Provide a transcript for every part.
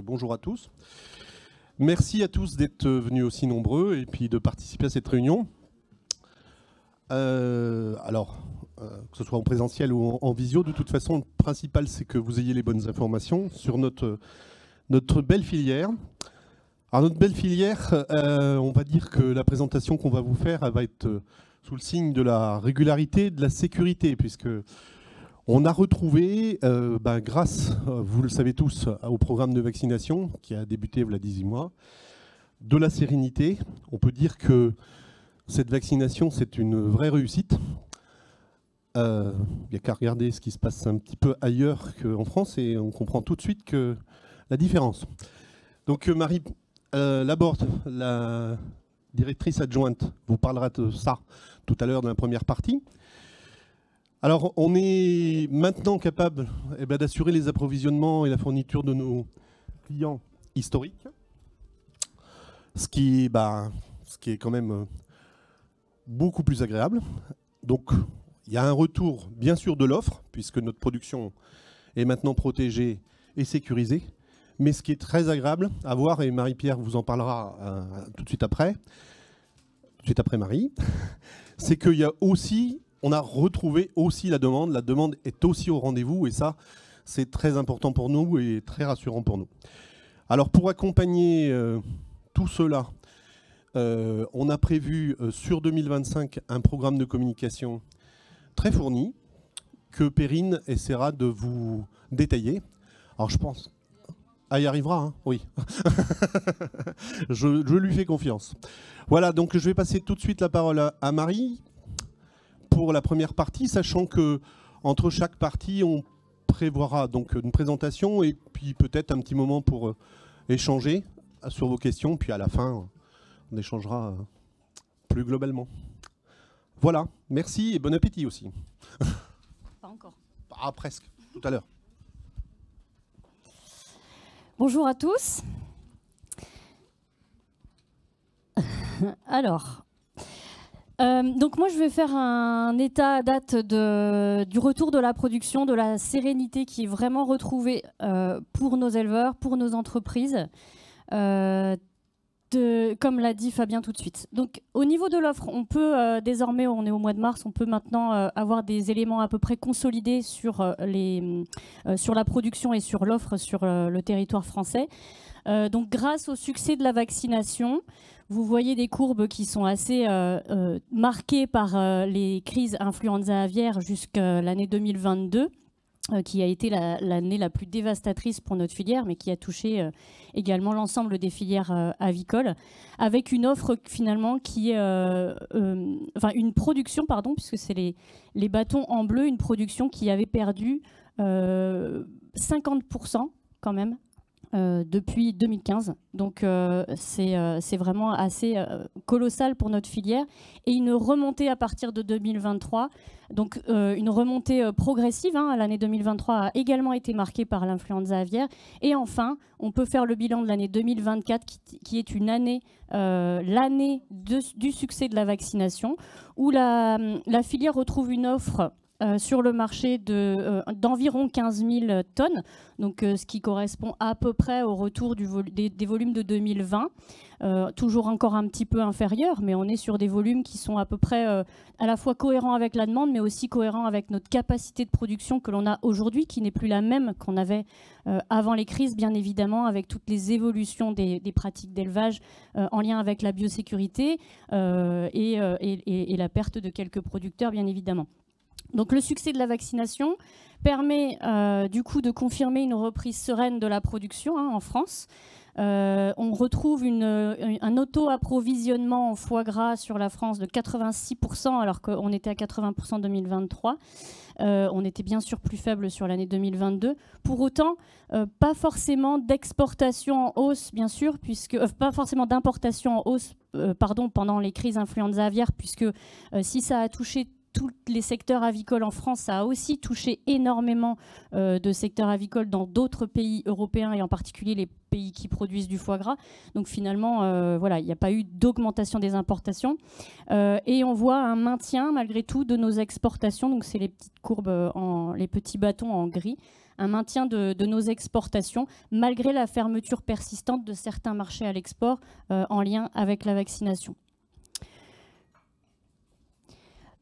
Bonjour à tous. Merci à tous d'être venus aussi nombreux et puis de participer à cette réunion. Que ce soit en présentiel ou en visio, de toute façon, le principal, c'est que vous ayez les bonnes informations sur notre belle filière. Alors, notre belle filière, on va dire que la présentation qu'on va vous faire, elle va être sous le signe de la régularité et de la sécurité, puisque on a retrouvé, grâce, vous le savez tous, au programme de vaccination qui a débuté il y a 18 mois, de la sérénité. On peut dire que cette vaccination, c'est une vraie réussite. Il n'y a qu'à regarder ce qui se passe un petit peu ailleurs qu'en France et on comprend tout de suite que la différence. Donc Marie Laborde, la directrice adjointe, vous parlera de ça tout à l'heure dans la première partie. Alors, on est maintenant capable d'assurer les approvisionnements et la fourniture de nos clients historiques, ce qui est quand même beaucoup plus agréable. Donc, il y a un retour, bien sûr, de l'offre, puisque notre production est maintenant protégée et sécurisée. Mais ce qui est très agréable à voir, et Marie-Pierre vous en parlera tout de suite après Marie, c'est qu'il y a aussi... On a retrouvé aussi la demande. La demande est aussi au rendez-vous et ça, c'est très important pour nous et très rassurant pour nous. Alors, pour accompagner tout cela, on a prévu sur 2025 un programme de communication très fourni que Perrine essaiera de vous détailler. Alors, je pense... Ah, il y arrivera, hein, oui. je lui fais confiance. Voilà, donc je vais passer tout de suite la parole à Marie pour la première partie, sachant que entre chaque partie, on prévoira donc une présentation et puis peut-être un petit moment pour échanger sur vos questions. Puis à la fin, on échangera plus globalement. Voilà, merci et bon appétit aussi. Pas encore. Ah, presque, tout à l'heure. Bonjour à tous. Alors... donc moi je vais faire un état à date du retour de la production, de la sérénité qui est vraiment retrouvée pour nos éleveurs, pour nos entreprises, comme l'a dit Fabien tout de suite. Donc au niveau de l'offre, on peut désormais, on est au mois de mars, on peut maintenant avoir des éléments à peu près consolidés sur la production et sur l'offre sur le territoire français. Donc grâce au succès de la vaccination, vous voyez des courbes qui sont assez marquées par les crises influenza aviaire jusqu'à l'année 2022, qui a été l'année la plus dévastatrice pour notre filière, mais qui a touché également l'ensemble des filières avicoles, avec une offre finalement qui est... une production, pardon, puisque c'est les bâtons en bleu, une production qui avait perdu 50% quand même, depuis 2015. Donc c'est vraiment assez colossal pour notre filière. Et une remontée à partir de 2023, donc une remontée progressive. L'année 2023 a également été marquée par l'influenza aviaire. Et enfin, on peut faire le bilan de l'année 2024, qui est une année, l'année du succès de la vaccination, où la filière retrouve une offre sur le marché d'environ 15 000 tonnes, donc ce qui correspond à peu près au retour des volumes de 2020, toujours encore un petit peu inférieur, mais on est sur des volumes qui sont à peu près à la fois cohérents avec la demande, mais aussi cohérents avec notre capacité de production que l'on a aujourd'hui, qui n'est plus la même qu'on avait avant les crises, bien évidemment, avec toutes les évolutions des pratiques d'élevage en lien avec la biosécurité et la perte de quelques producteurs, bien évidemment. Donc le succès de la vaccination permet du coup de confirmer une reprise sereine de la production en France. On retrouve un auto-approvisionnement en foie gras sur la France de 86%, alors qu'on était à 80% en 2023. On était bien sûr plus faible sur l'année 2022. Pour autant, pas forcément d'exportation en hausse, bien sûr, pas forcément d'importation en hausse pendant les crises influenza aviaire, puisque si ça a touché tous les secteurs avicoles en France. Ça a aussi touché énormément de secteurs avicoles dans d'autres pays européens et en particulier les pays qui produisent du foie gras. Donc finalement, voilà, il n'y a pas eu d'augmentation des importations. Et on voit un maintien malgré tout de nos exportations. Donc c'est les petites courbes, les petits bâtons en gris. Un maintien de nos exportations malgré la fermeture persistante de certains marchés à l'export en lien avec la vaccination.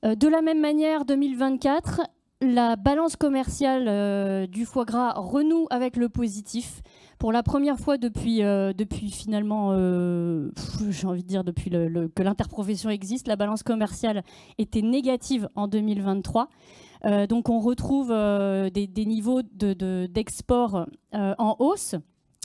De la même manière, 2024, la balance commerciale du foie gras renoue avec le positif. Pour la première fois depuis finalement, j'ai envie de dire depuis que l'interprofession existe, la balance commerciale était négative en 2023. Donc on retrouve des niveaux d'export en hausse,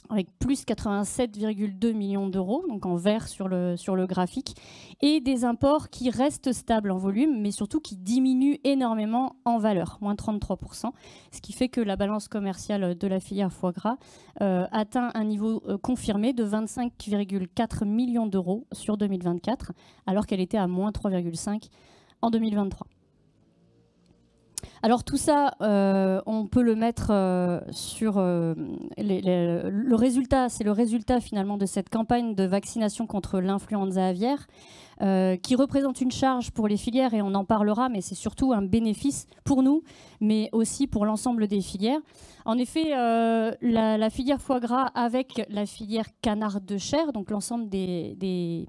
avec plus 87,2 millions d'euros, donc en vert sur le graphique, et des imports qui restent stables en volume, mais surtout qui diminuent énormément en valeur, moins 33%, ce qui fait que la balance commerciale de la filière foie gras atteint un niveau confirmé de 25,4 millions d'euros sur 2024, alors qu'elle était à moins 3,5 en 2023. Alors tout ça, on peut le mettre sur le résultat. C'est le résultat finalement de cette campagne de vaccination contre l'influenza aviaire qui représente une charge pour les filières et on en parlera, mais c'est surtout un bénéfice pour nous, mais aussi pour l'ensemble des filières. En effet, la filière foie gras avec la filière canard de chair, donc l'ensemble des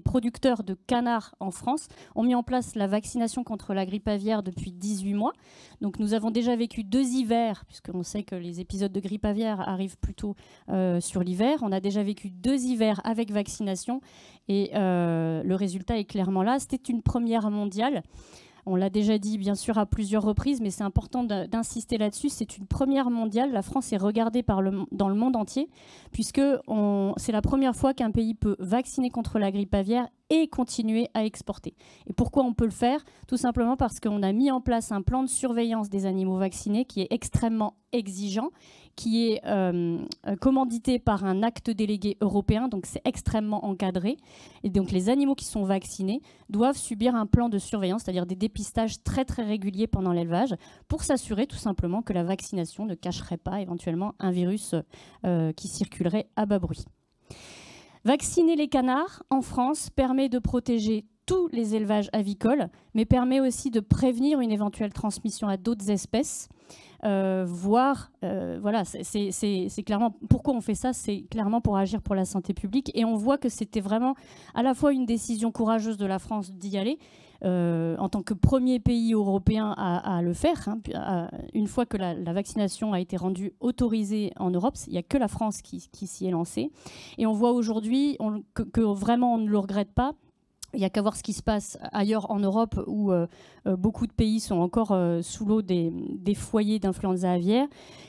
producteurs de canards en France, ont mis en place la vaccination contre la grippe aviaire depuis 18 mois. Donc nous avons déjà vécu 2 hivers, puisqu'on sait que les épisodes de grippe aviaire arrivent plutôt sur l'hiver. On a déjà vécu 2 hivers avec vaccination et le résultat est clairement là. C'était une première mondiale. On l'a déjà dit bien sûr à plusieurs reprises, mais c'est important d'insister là-dessus. C'est une première mondiale. La France est regardée dans le monde entier, puisque c'est la première fois qu'un pays peut vacciner contre la grippe aviaire et continuer à exporter. Et pourquoi on peut le faire? Tout simplement parce qu'on a mis en place un plan de surveillance des animaux vaccinés qui est extrêmement exigeant, qui est commandité par un acte délégué européen, donc c'est extrêmement encadré. Et donc les animaux qui sont vaccinés doivent subir un plan de surveillance, c'est-à-dire des dépistages très très réguliers pendant l'élevage, pour s'assurer tout simplement que la vaccination ne cacherait pas éventuellement un virus qui circulerait à bas bruit. Vacciner les canards en France permet de protéger tous les élevages avicoles, mais permet aussi de prévenir une éventuelle transmission à d'autres espèces. Voilà, c'est clairement pourquoi on fait ça, c'est clairement pour agir pour la santé publique. Et on voit que c'était vraiment à la fois une décision courageuse de la France d'y aller, en tant que premier pays européen à le faire. Hein, une fois que la vaccination a été rendue autorisée en Europe, il n'y a que la France qui s'y est lancée. Et on voit aujourd'hui que vraiment on ne le regrette pas. Il n'y a qu'à voir ce qui se passe ailleurs en Europe où beaucoup de pays sont encore sous l'eau des foyers d'influenza aviaire.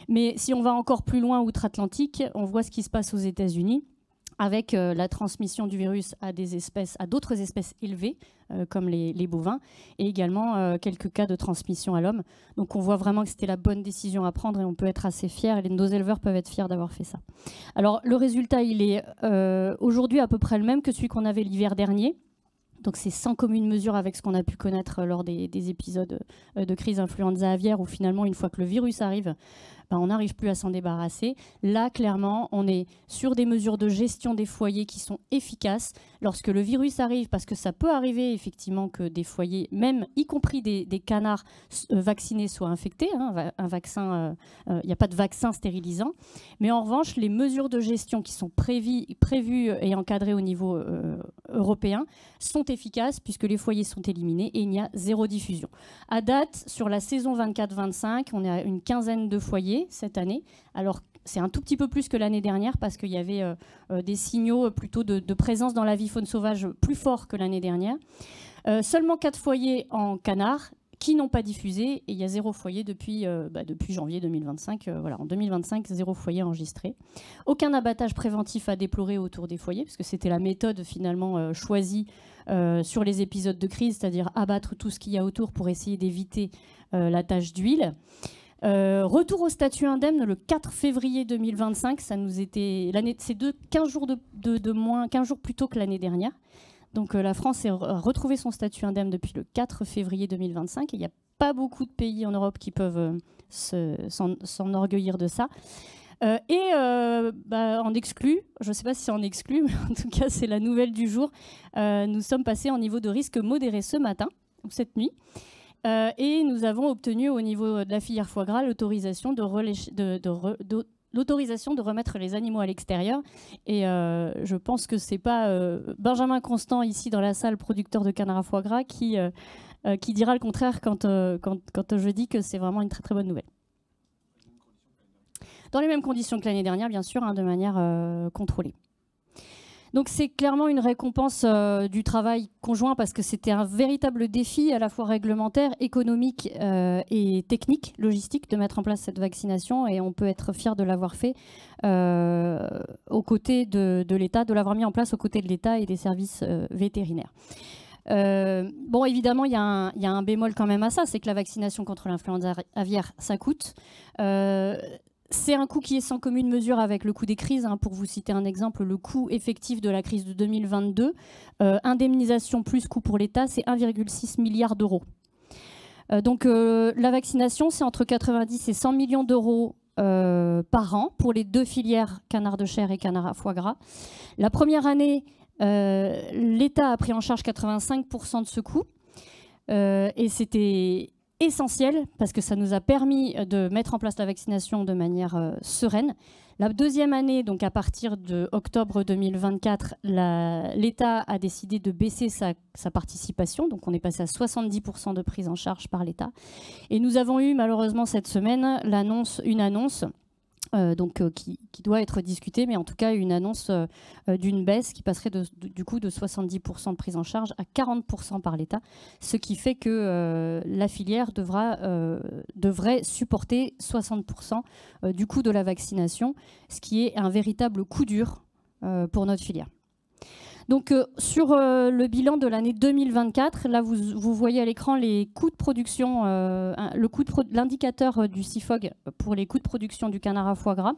Mais si on va encore plus loin outre-Atlantique, on voit ce qui se passe aux États-Unis avec la transmission du virus à d'autres espèces élevées, comme les bovins, et également quelques cas de transmission à l'homme. Donc on voit vraiment que c'était la bonne décision à prendre et on peut être assez fiers, et nos éleveurs peuvent être fiers d'avoir fait ça. Alors le résultat, il est aujourd'hui à peu près le même que celui qu'on avait l'hiver dernier. Donc c'est sans commune mesure avec ce qu'on a pu connaître lors des épisodes de crise influenza aviaire où finalement, une fois que le virus arrive, on n'arrive plus à s'en débarrasser. Là, clairement, on est sur des mesures de gestion des foyers qui sont efficaces. Lorsque le virus arrive, parce que ça peut arriver effectivement que des foyers, même y compris des canards vaccinés, soient infectés. Hein, il n'y a pas de vaccin stérilisant. Mais en revanche, les mesures de gestion qui sont prévues et encadrées au niveau européen sont efficaces puisque les foyers sont éliminés et il y a 0 diffusion. À date, sur la saison 24-25, on est à une quinzaine de foyers cette année. Alors, c'est un tout petit peu plus que l'année dernière parce qu'il y avait des signaux plutôt de présence dans la vie faune sauvage plus forts que l'année dernière. Seulement 4 foyers en canard qui n'ont pas diffusé et il y a 0 foyer depuis janvier 2025. Voilà, en 2025, 0 foyer enregistré. Aucun abattage préventif à déplorer autour des foyers parce que c'était la méthode finalement choisie sur les épisodes de crise, c'est-à-dire abattre tout ce qu'il y a autour pour essayer d'éviter la tache d'huile. Retour au statut indemne le 4 février 2025, ça nous était c'est 15 jours de moins, 15 jours plus tôt que l'année dernière. Donc la France a retrouvé son statut indemne depuis le 4 février 2025. Il n'y a pas beaucoup de pays en Europe qui peuvent s'enorgueillir de ça. En exclu, je ne sais pas si c'est en exclu, mais en tout cas c'est la nouvelle du jour, nous sommes passés en niveau de risque modéré ce matin, ou cette nuit, et nous avons obtenu au niveau de la filière foie gras l'autorisation de remettre les animaux à l'extérieur. Et je pense que ce n'est pas Benjamin Constant, ici dans la salle, producteur de canard à foie gras, qui dira le contraire quand je dis que c'est vraiment une très très bonne nouvelle. Dans les mêmes conditions que l'année dernière, bien sûr, de manière contrôlée. Donc c'est clairement une récompense du travail conjoint parce que c'était un véritable défi à la fois réglementaire, économique et technique, logistique, de mettre en place cette vaccination, et on peut être fier de l'avoir fait aux côtés de l'État, de l'avoir mis en place aux côtés de l'État et des services vétérinaires. Bon, évidemment, il y a un bémol quand même à ça, c'est que la vaccination contre l'influenza aviaire, ça coûte. C'est un coût qui est sans commune mesure avec le coût des crises. Pour vous citer un exemple, le coût effectif de la crise de 2022, indemnisation plus coût pour l'État, c'est 1,6 milliard d'euros. Donc la vaccination, c'est entre 90 et 100 millions d'euros par an pour les deux filières canard de chair et canard à foie gras. La première année, l'État a pris en charge 85% de ce coût et c'était essentiel parce que ça nous a permis de mettre en place la vaccination de manière sereine. La deuxième année, donc à partir de octobre 2024, l'État a décidé de baisser sa participation. Donc on est passé à 70% de prise en charge par l'État. Et nous avons eu malheureusement cette semaine une annonce qui doit être discutée, mais en tout cas une annonce d'une baisse qui passerait du coup de 70% de prise en charge à 40% par l'État, ce qui fait que la filière devrait supporter 60% du coût de la vaccination, ce qui est un véritable coup dur pour notre filière. Donc sur le bilan de l'année 2024, là vous voyez à l'écran les coûts de production, l'indicateur du CIFOG pour les coûts de production du canard à foie gras.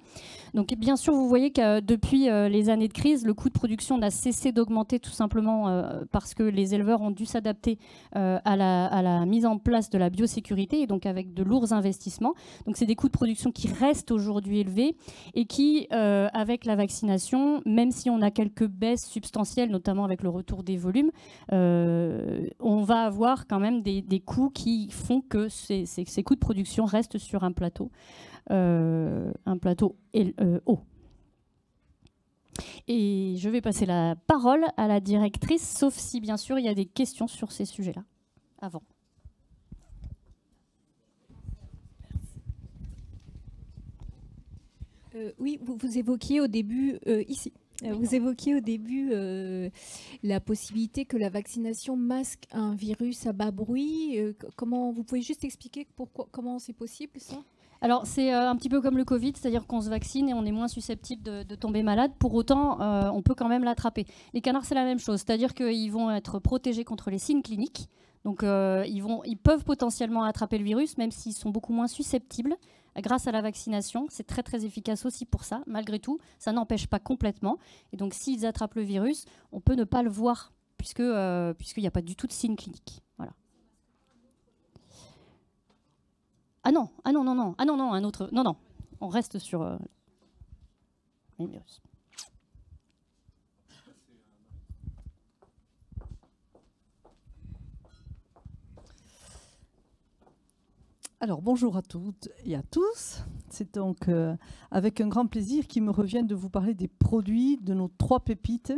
Donc bien sûr vous voyez que depuis les années de crise, le coût de production n'a cessé d'augmenter tout simplement parce que les éleveurs ont dû s'adapter à la mise en place de la biosécurité et donc avec de lourds investissements. Donc c'est des coûts de production qui restent aujourd'hui élevés et qui, avec la vaccination, même si on a quelques baisses substantielles, notamment avec le retour des volumes, on va avoir quand même des coûts qui font que ces coûts de production restent sur un plateau haut. Et je vais passer la parole à la directrice, sauf si bien sûr il y a des questions sur ces sujets-là avant. Oui, vous évoquiez au début, ici, vous évoquiez au début la possibilité que la vaccination masque un virus à bas bruit. Comment, vous pouvez juste expliquer comment c'est possible ça ? Alors c'est un petit peu comme le Covid, c'est-à-dire qu'on se vaccine et on est moins susceptible de tomber malade. Pour autant, on peut quand même l'attraper. Les canards, c'est la même chose, c'est-à-dire qu'ils vont être protégés contre les signes cliniques. Donc ils peuvent potentiellement attraper le virus, même s'ils sont beaucoup moins susceptibles grâce à la vaccination. C'est très très efficace aussi pour ça. Malgré tout, ça n'empêche pas complètement. Et donc s'ils attrapent le virus, on peut ne pas le voir puisqu'il n'y a pas du tout de signes cliniques. Voilà. Non, un autre. Non, on reste sur les virus. Alors bonjour à toutes et à tous. C'est donc avec un grand plaisir qu'il me revient de vous parler des produits de nos 3 pépites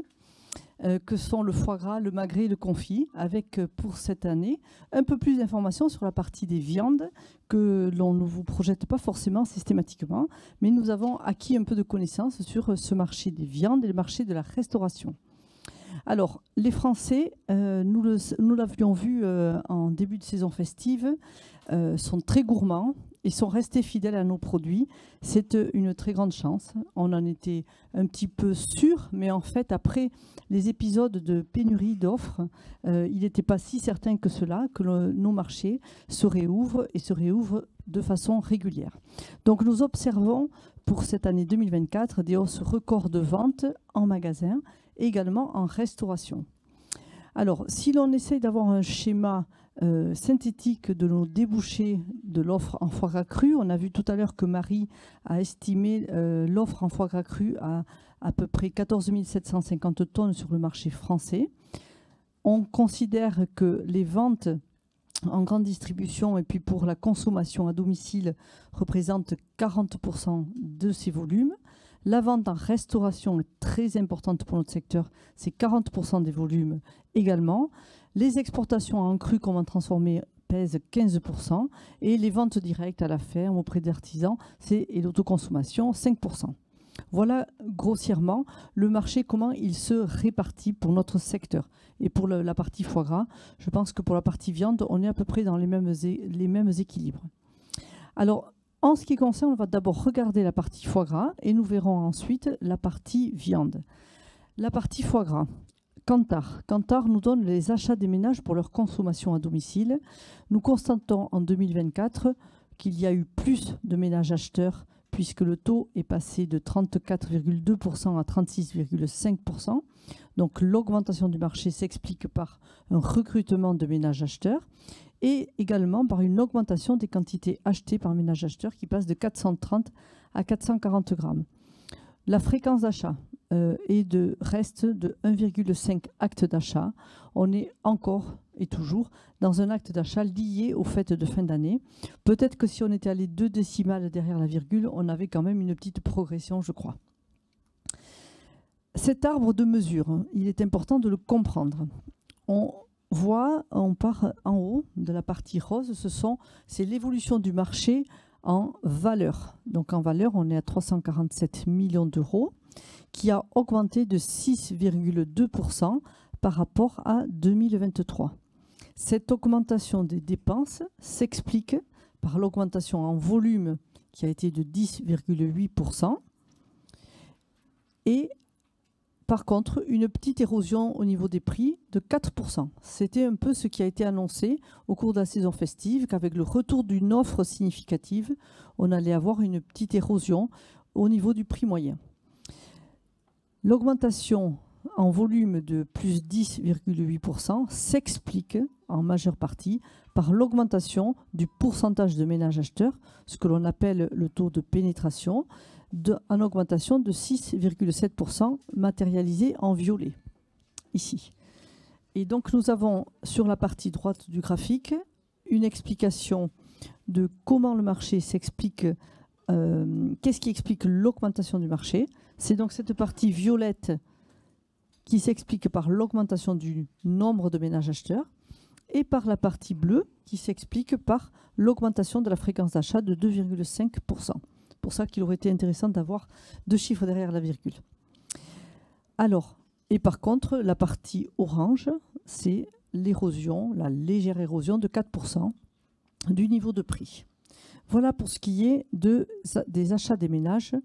que sont le foie gras, le magret et le confit, avec pour cette année un peu plus d'informations sur la partie des viandes que l'on ne vous projette pas forcément systématiquement, mais nous avons acquis un peu de connaissances sur ce marché des viandes et le marché de la restauration. Alors, les Français, nous l'avions vu en début de saison festive, sont très gourmands et sont restés fidèles à nos produits. C'est une très grande chance. On en était un petit peu sûr, mais en fait, après les épisodes de pénurie d'offres, il n'était pas si certain que cela, que nos marchés se réouvrent et se réouvrent de façon régulière. Donc, nous observons pour cette année 2024 des hausses records de ventes en magasin et également en restauration. Alors, si l'on essaye d'avoir un schéma synthétique de nos débouchés de l'offre en foie gras cru, on a vu tout à l'heure que Marie a estimé l'offre en foie gras cru à peu près 14 750 tonnes sur le marché français. On considère que les ventes en grande distribution et puis pour la consommation à domicile représentent 40% de ces volumes. La vente en restauration est très importante pour notre secteur, c'est 40% des volumes également. Les exportations en cru comme en transformé pèsent 15% et les ventes directes à la ferme auprès d'artisans et l'autoconsommation 5%. Voilà grossièrement le marché, comment il se répartit pour notre secteur. Et pour la partie foie gras, je pense que pour la partie viande, on est à peu près dans les mêmes équilibres. Alors, en ce qui concerne, on va d'abord regarder la partie foie gras et nous verrons ensuite la partie viande. La partie foie gras, Kantar. Kantar nous donne les achats des ménages pour leur consommation à domicile. Nous constatons en 2024 qu'il y a eu plus de ménages acheteurs puisque le taux est passé de 34,2% à 36,5%. Donc l'augmentation du marché s'explique par un recrutement de ménages acheteurs et également par une augmentation des quantités achetées par ménage acheteur qui passe de 430 à 440 grammes. La fréquence d'achat reste de 1,5 actes d'achat. On est encore et toujours dans un acte d'achat lié aux fêtes de fin d'année. Peut-être que si on était allé 2 décimales derrière la virgule, on avait quand même une petite progression, je crois. Cet arbre de mesure, il est important de le comprendre. On part en haut de la partie rose, c'est l'évolution du marché en valeur. Donc en valeur, on est à 347 millions d'euros, qui a augmenté de 6,2% par rapport à 2023. Cette augmentation des dépenses s'explique par l'augmentation en volume qui a été de 10,8% et par contre une petite érosion au niveau des prix de 4%. C'était un peu ce qui a été annoncé au cours de la saison festive, qu'avec le retour d'une offre significative, on allait avoir une petite érosion au niveau du prix moyen. L'augmentation en volume de plus 10,8% s'explique en majeure partie par l'augmentation du pourcentage de ménages acheteurs, ce que l'on appelle le taux de pénétration, en augmentation de 6,7% matérialisé en violet, ici. Et donc nous avons sur la partie droite du graphique une explication de comment le marché s'explique, qu'est-ce qui explique l'augmentation du marché. C'est donc cette partie violette qui s'explique par l'augmentation du nombre de ménages acheteurs et par la partie bleue qui s'explique par l'augmentation de la fréquence d'achat de 2,5%. C'est pour ça qu'il aurait été intéressant d'avoir 2 chiffres derrière la virgule. Alors, et par contre, la partie orange, c'est l'érosion, la légère érosion de 4% du niveau de prix. Voilà pour ce qui est des achats des ménages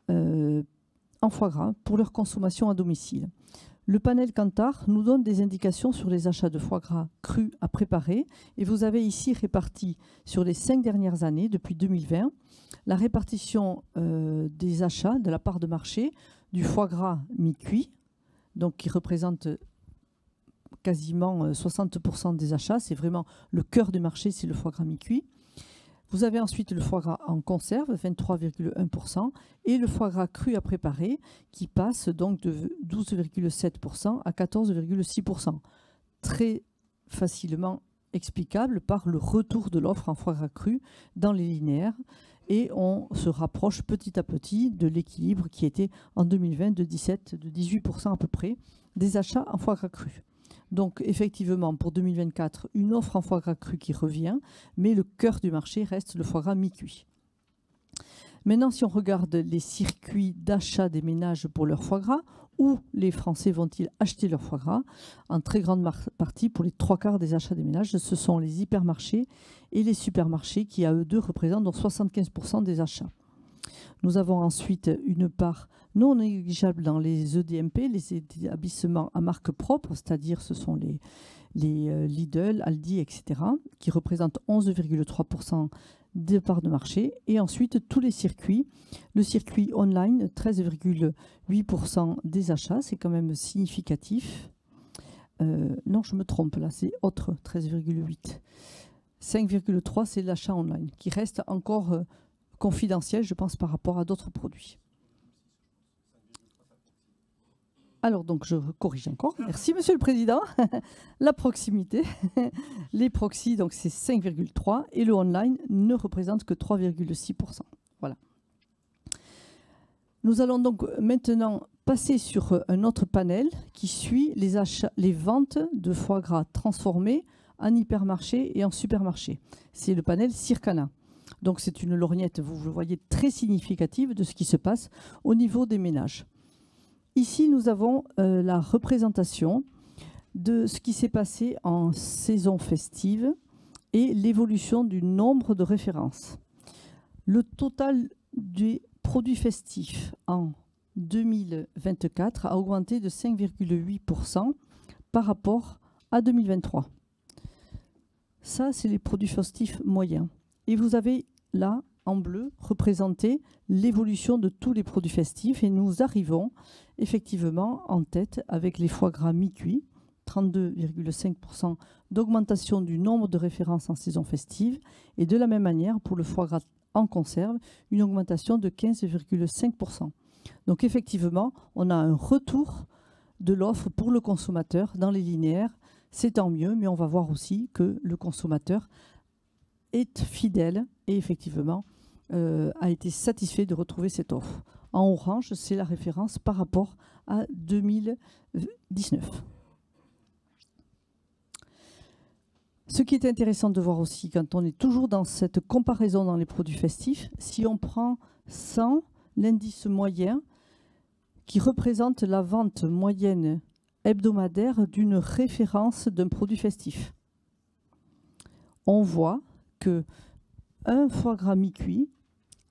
en foie gras pour leur consommation à domicile. Le panel Kantar nous donne des indications sur les achats de foie gras cru à préparer et vous avez ici réparti sur les 5 dernières années, depuis 2020, la répartition des achats de la part de marché du foie gras mi-cuit, donc qui représente quasiment 60% des achats. C'est vraiment le cœur du marché, c'est le foie gras mi-cuit. Vous avez ensuite le foie gras en conserve, 23,1%, et le foie gras cru à préparer, qui passe donc de 12,7% à 14,6%. Très facilement explicable par le retour de l'offre en foie gras cru dans les linéaires. Et on se rapproche petit à petit de l'équilibre qui était en 2020 de 18% à peu près des achats en foie gras cru. Donc effectivement, pour 2024, une offre en foie gras cru qui revient, mais le cœur du marché reste le foie gras mi-cuit. Maintenant, si on regarde les circuits d'achat des ménages pour leur foie gras, où les Français vont-ils acheter leur foie gras? En très grande partie, pour les 3/4 des achats des ménages, ce sont les hypermarchés et les supermarchés qui, à eux deux, représentent donc 75% des achats. Nous avons ensuite une part non négligeable dans les EDMP, les établissements à marque propre, c'est-à-dire ce sont les Lidl, Aldi, etc., qui représentent 11,3% de part de marché. Et ensuite, tous les circuits. Le circuit online, 13,8% des achats, c'est quand même significatif. non, je me trompe, là, c'est autre, 13,8. 5,3, c'est l'achat online, qui reste encore confidentiel, je pense, par rapport à d'autres produits. Alors, donc, je corrige encore. Merci, Monsieur le Président. La proximité. Les proxys, donc, c'est 5,3 et le online ne représente que 3,6%. Voilà. Nous allons donc maintenant passer sur un autre panel qui suit les ventes de foie gras transformés en hypermarché et en supermarché. C'est le panel Circana. Donc, c'est une lorgnette, vous le voyez, très significative de ce qui se passe au niveau des ménages. Ici, nous avons la représentation de ce qui s'est passé en saison festive et l'évolution du nombre de références. Le total des produits festifs en 2024 a augmenté de 5,8% par rapport à 2023. Ça, c'est les produits festifs moyens. Et vous avez là, en bleu, représenté l'évolution de tous les produits festifs. Et nous arrivons effectivement en tête avec les foie gras mi-cuits, 32,5% d'augmentation du nombre de références en saison festive. Et de la même manière, pour le foie gras en conserve, une augmentation de 15,5%. Donc effectivement, on a un retour de l'offre pour le consommateur dans les linéaires. C'est tant mieux, mais on va voir aussi que le consommateur est fidèle et effectivement a été satisfait de retrouver cette offre. En orange, c'est la référence par rapport à 2019. Ce qui est intéressant de voir aussi, quand on est toujours dans cette comparaison dans les produits festifs, si on prend 100, l'indice moyen qui représente la vente moyenne hebdomadaire d'une référence d'un produit festif, on voit que un foie gras mi-cuit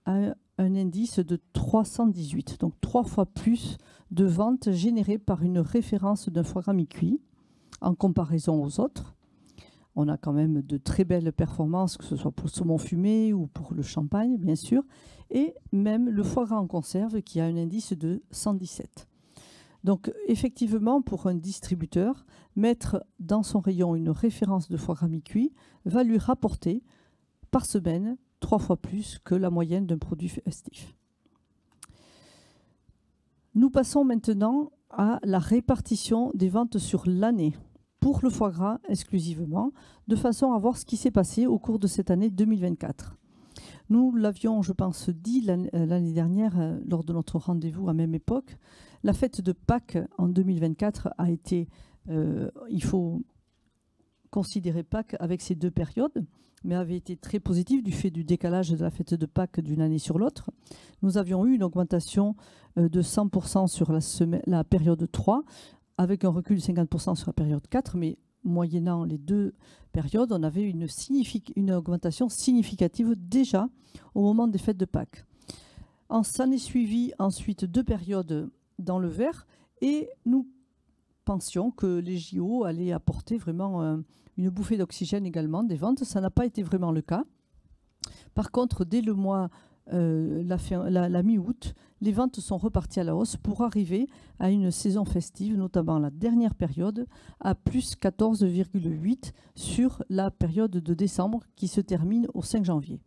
a un indice de 318, donc 3 fois plus de ventes générées par une référence d'un foie gras mi-cuit en comparaison aux autres. On a quand même de très belles performances, que ce soit pour le saumon fumé ou pour le champagne, bien sûr, et même le foie gras en conserve qui a un indice de 117. Donc effectivement, pour un distributeur, mettre dans son rayon une référence de foie gras mi-cuit va lui rapporter par semaine 3 fois plus que la moyenne d'un produit festif. Nous passons maintenant à la répartition des ventes sur l'année pour le foie gras exclusivement, de façon à voir ce qui s'est passé au cours de cette année 2024. Nous l'avions, je pense, dit l'année dernière lors de notre rendez-vous à même époque. La fête de Pâques en 2024 a été, il faut considérer Pâques avec ces deux périodes, mais avait été très positive du fait du décalage de la fête de Pâques d'une année sur l'autre. Nous avions eu une augmentation de 100% sur la période 3, avec un recul de 50% sur la période 4, mais moyennant les deux périodes, on avait une augmentation significative déjà au moment des fêtes de Pâques. S'en est suivi ensuite 2 périodes dans le vert, et nous pensions que les JO allaient apporter vraiment une bouffée d'oxygène également des ventes. Ça n'a pas été vraiment le cas. Par contre, dès le mois, la mi-août, les ventes sont reparties à la hausse pour arriver à une saison festive, notamment la dernière période, à plus 14,8 sur la période de décembre qui se termine au 5 janvier.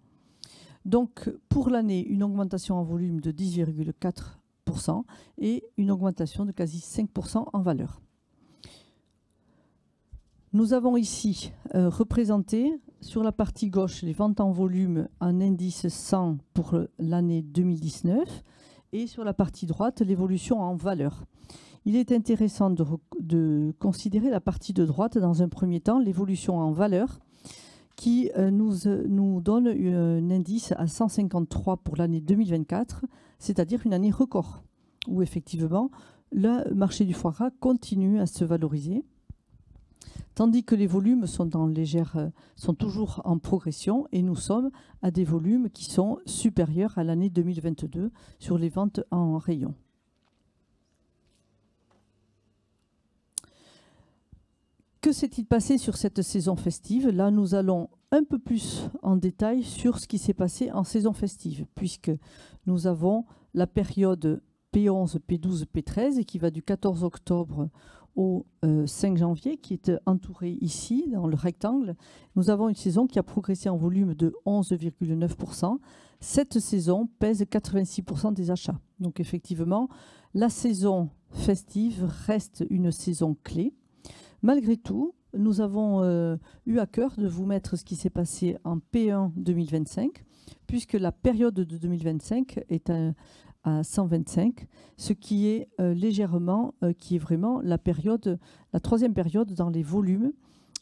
Donc pour l'année, une augmentation en volume de 10,4% et une augmentation de quasi 5% en valeur. Nous avons ici représenté sur la partie gauche les ventes en volume en indice 100 pour l'année 2019 et sur la partie droite l'évolution en valeur. Il est intéressant de considérer la partie de droite dans un premier temps, l'évolution en valeur qui nous donne un indice à 153 pour l'année 2024, c'est-à-dire une année record où effectivement le marché du foie gras continue à se valoriser. Tandis que les volumes sont toujours en progression et nous sommes à des volumes qui sont supérieurs à l'année 2022 sur les ventes en rayon. Que s'est-il passé sur cette saison festive? Là, nous allons un peu plus en détail sur ce qui s'est passé en saison festive, puisque nous avons la période P11, P12, P13 qui va du 14 octobre au 5 janvier, qui est entouré ici, dans le rectangle, nous avons une saison qui a progressé en volume de 11,9%. Cette saison pèse 86% des achats. Donc effectivement, la saison festive reste une saison clé. Malgré tout, nous avons eu à cœur de vous mettre ce qui s'est passé en P1 2025, puisque la période de 2025 est à 125, ce qui est légèrement, qui est vraiment la troisième période dans les volumes,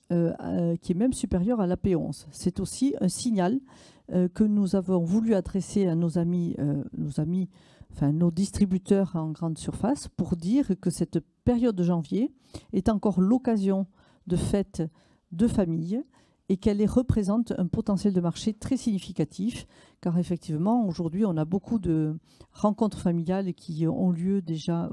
qui est même supérieure à la P11. C'est aussi un signal que nous avons voulu adresser à nos amis, nos distributeurs en grande surface, pour dire que cette période de janvier est encore l'occasion de fêtes de famille et qu'elle représente un potentiel de marché très significatif, car effectivement, aujourd'hui, on a beaucoup de rencontres familiales qui ont lieu déjà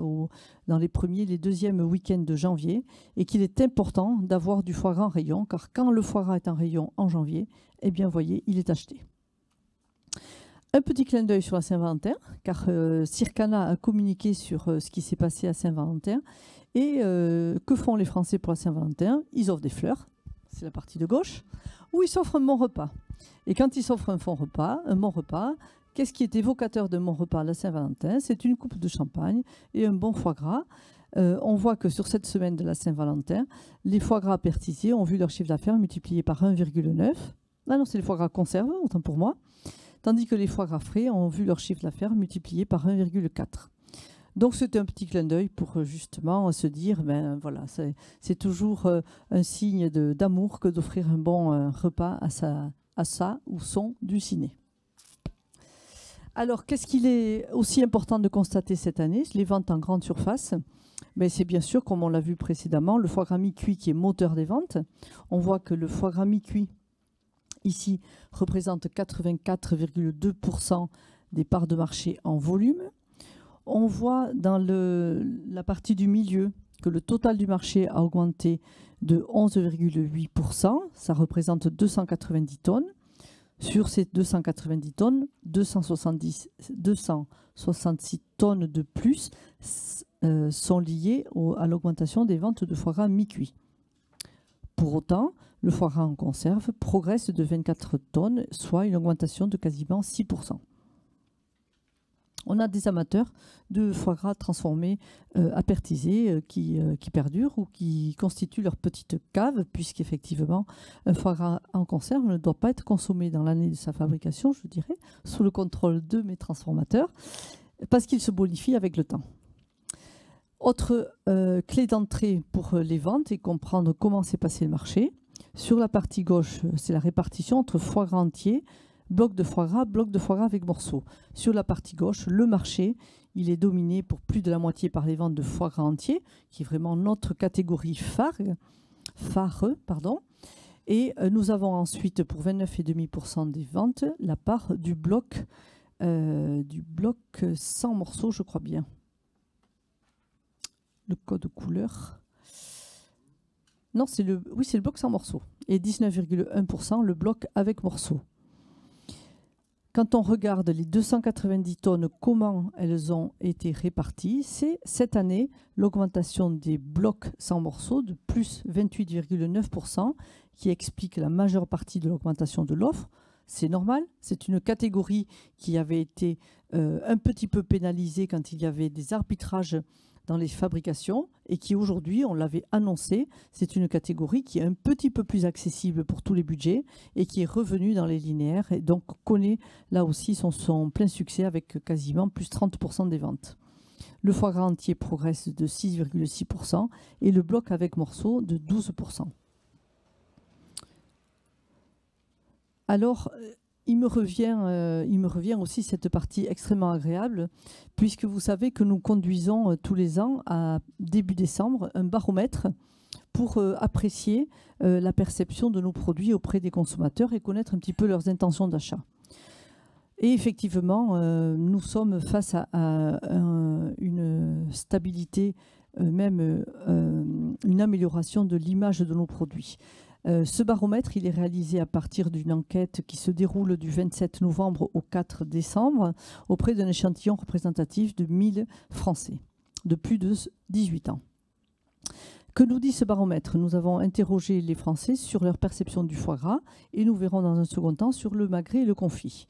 dans les premiers, les deuxièmes week-ends de janvier, et qu'il est important d'avoir du foie gras en rayon, car quand le foie gras est en rayon en janvier, eh bien, voyez, il est acheté. Un petit clin d'œil sur la Saint-Valentin, car Circana a communiqué sur ce qui s'est passé à Saint-Valentin. Et que font les Français pour la Saint-Valentin? Ils offrent des fleurs, c'est la partie de gauche, ou ils s'offrent un bon repas. Et quand ils s'offrent un bon repas, qu'est-ce qui est évocateur de mon repas à la Saint-Valentin? C'est une coupe de champagne et un bon foie gras. On voit que sur cette semaine de la Saint-Valentin, les foie gras pertisés ont vu leur chiffre d'affaires multiplié par 1,9. Ah non, c'est les foie gras conserve, autant pour moi. Tandis que les foie gras frais ont vu leur chiffre d'affaires multiplié par 1,4. Donc c'était un petit clin d'œil pour justement se dire, ben voilà, c'est toujours un signe d'amour que d'offrir un bon repas à ça ou son du ciné. Alors qu'est-ce qu'il est aussi important de constater cette année? Les ventes en grande surface. Ben, c'est bien sûr, comme on l'a vu précédemment, le foie gras mi-cuit qui est moteur des ventes. On voit que le foie gras mi-cuit ici représente 84,2% des parts de marché en volume. On voit dans la partie du milieu que le total du marché a augmenté de 11,8%. Ça représente 290 tonnes. Sur ces 290 tonnes, 266 tonnes de plus sont liées à l'augmentation des ventes de foie gras mi-cuit. Pour autant, le foie gras en conserve progresse de 24 tonnes, soit une augmentation de quasiment 6%. On a des amateurs de foie gras transformé apertisé qui perdurent ou qui constituent leur petite cave, puisqu'effectivement, un foie gras en conserve ne doit pas être consommé dans l'année de sa fabrication, je dirais, sous le contrôle de mes transformateurs, parce qu'il se bonifie avec le temps. Autre clé d'entrée pour les ventes et comprendre comment s'est passé le marché. Sur la partie gauche, c'est la répartition entre foie gras entier, bloc de foie gras avec morceaux. Sur la partie gauche, le marché, il est dominé pour plus de la moitié par les ventes de foie gras entier, qui est vraiment notre catégorie phare. Et nous avons ensuite, pour 29,5% des ventes, la part du bloc 100 morceaux, je crois bien. Le code couleur. Non, c'est le bloc sans morceaux. Et 19,1% le bloc avec morceaux. Quand on regarde les 290 tonnes, comment elles ont été réparties, c'est cette année l'augmentation des blocs sans morceaux de plus 28,9% qui explique la majeure partie de l'augmentation de l'offre. C'est normal, c'est une catégorie qui avait été un petit peu pénalisée quand il y avait des arbitrages dans les fabrications et qui aujourd'hui, on l'avait annoncé, c'est une catégorie qui est un petit peu plus accessible pour tous les budgets et qui est revenue dans les linéaires et donc connaît là aussi son plein succès avec quasiment plus 30% des ventes. Le foie gras entier progresse de 6,6% et le bloc avec morceaux de 12%. Alors, il me revient aussi cette partie extrêmement agréable, puisque vous savez que nous conduisons tous les ans, à début décembre, un baromètre pour apprécier la perception de nos produits auprès des consommateurs et connaître un petit peu leurs intentions d'achat. Et effectivement, nous sommes face à une stabilité, même une amélioration de l'image de nos produits. Ce baromètre, il est réalisé à partir d'une enquête qui se déroule du 27 novembre au 4 décembre auprès d'un échantillon représentatif de 1000 Français de plus de 18 ans. Que nous dit ce baromètre? Nous avons interrogé les Français sur leur perception du foie gras et nous verrons dans un second temps sur le magret et le confit.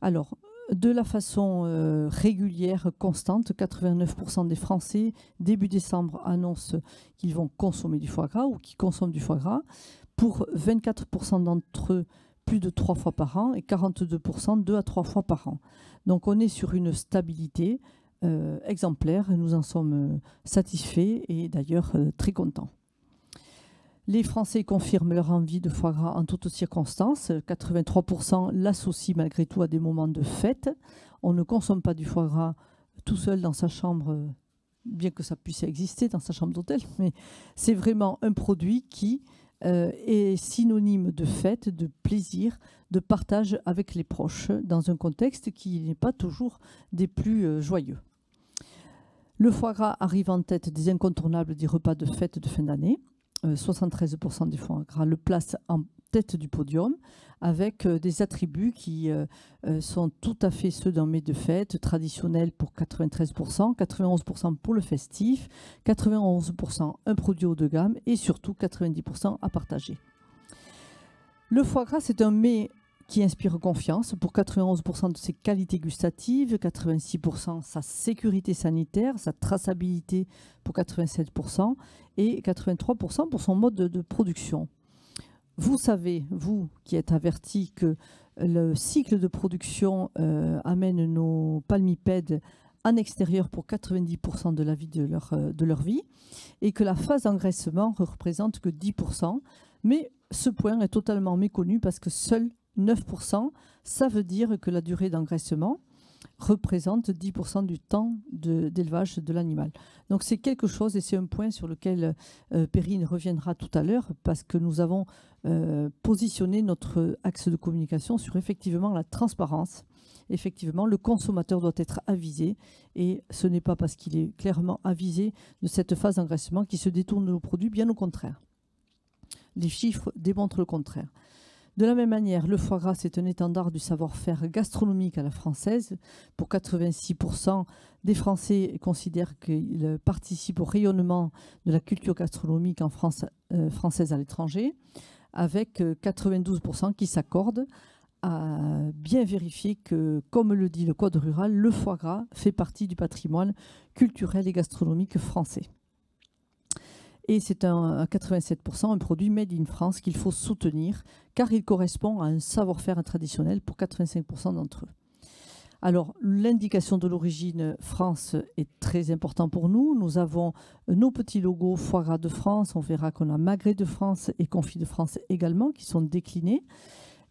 Alors, de la façon régulière, constante, 89% des Français, début décembre, annoncent qu'ils vont consommer du foie gras ou qu'ils consomment du foie gras. Pour 24% d'entre eux, plus de 3 fois par an et 42%, 2 à 3 fois par an. Donc on est sur une stabilité exemplaire. Nous en sommes satisfaits et d'ailleurs très contents. Les Français confirment leur envie de foie gras en toutes circonstances. 83% l'associent malgré tout à des moments de fête. On ne consomme pas du foie gras tout seul dans sa chambre, bien que ça puisse exister dans sa chambre d'hôtel, mais c'est vraiment un produit qui est synonyme de fête, de plaisir, de partage avec les proches, dans un contexte qui n'est pas toujours des plus joyeux. Le foie gras arrive en tête des incontournables des repas de fête de fin d'année. 73% des foie gras le placent en tête du podium, avec des attributs qui sont tout à fait ceux d'un mets de fête traditionnel pour 93%, 91% pour le festif, 91% un produit haut de gamme et surtout 90% à partager. Le foie gras, c'est un mets qui inspire confiance pour 91% de ses qualités gustatives, 86% sa sécurité sanitaire, sa traçabilité pour 87% et 83% pour son mode de production. Vous savez, vous qui êtes avertis, que le cycle de production amène nos palmipèdes en extérieur pour 90% de la vie de leur vie et que la phase d'engraissement ne représente que 10%. Mais ce point est totalement méconnu parce que seul 9%, ça veut dire que la durée d'engraissement représente 10% du temps d'élevage de l'animal. Donc c'est quelque chose et c'est un point sur lequel Perrine reviendra tout à l'heure parce que nous avons positionné notre axe de communication sur effectivement la transparence. Effectivement, le consommateur doit être avisé et ce n'est pas parce qu'il est clairement avisé de cette phase d'engraissement qu'il se détourne de nos produits, bien au contraire. Les chiffres démontrent le contraire. De la même manière, le foie gras, c'est un étendard du savoir-faire gastronomique à la française. Pour 86% des Français considèrent qu'il participe au rayonnement de la culture gastronomique en France, française à l'étranger, avec 92% qui s'accordent à bien vérifier que, comme le dit le Code rural, le foie gras fait partie du patrimoine culturel et gastronomique français. Et c'est à 87% un produit made in France qu'il faut soutenir car il correspond à un savoir-faire traditionnel pour 85% d'entre eux. Alors, l'indication de l'origine France est très importante pour nous. Nous avons nos petits logos foie gras de France. On verra qu'on a magret de France et confit de France également qui sont déclinés.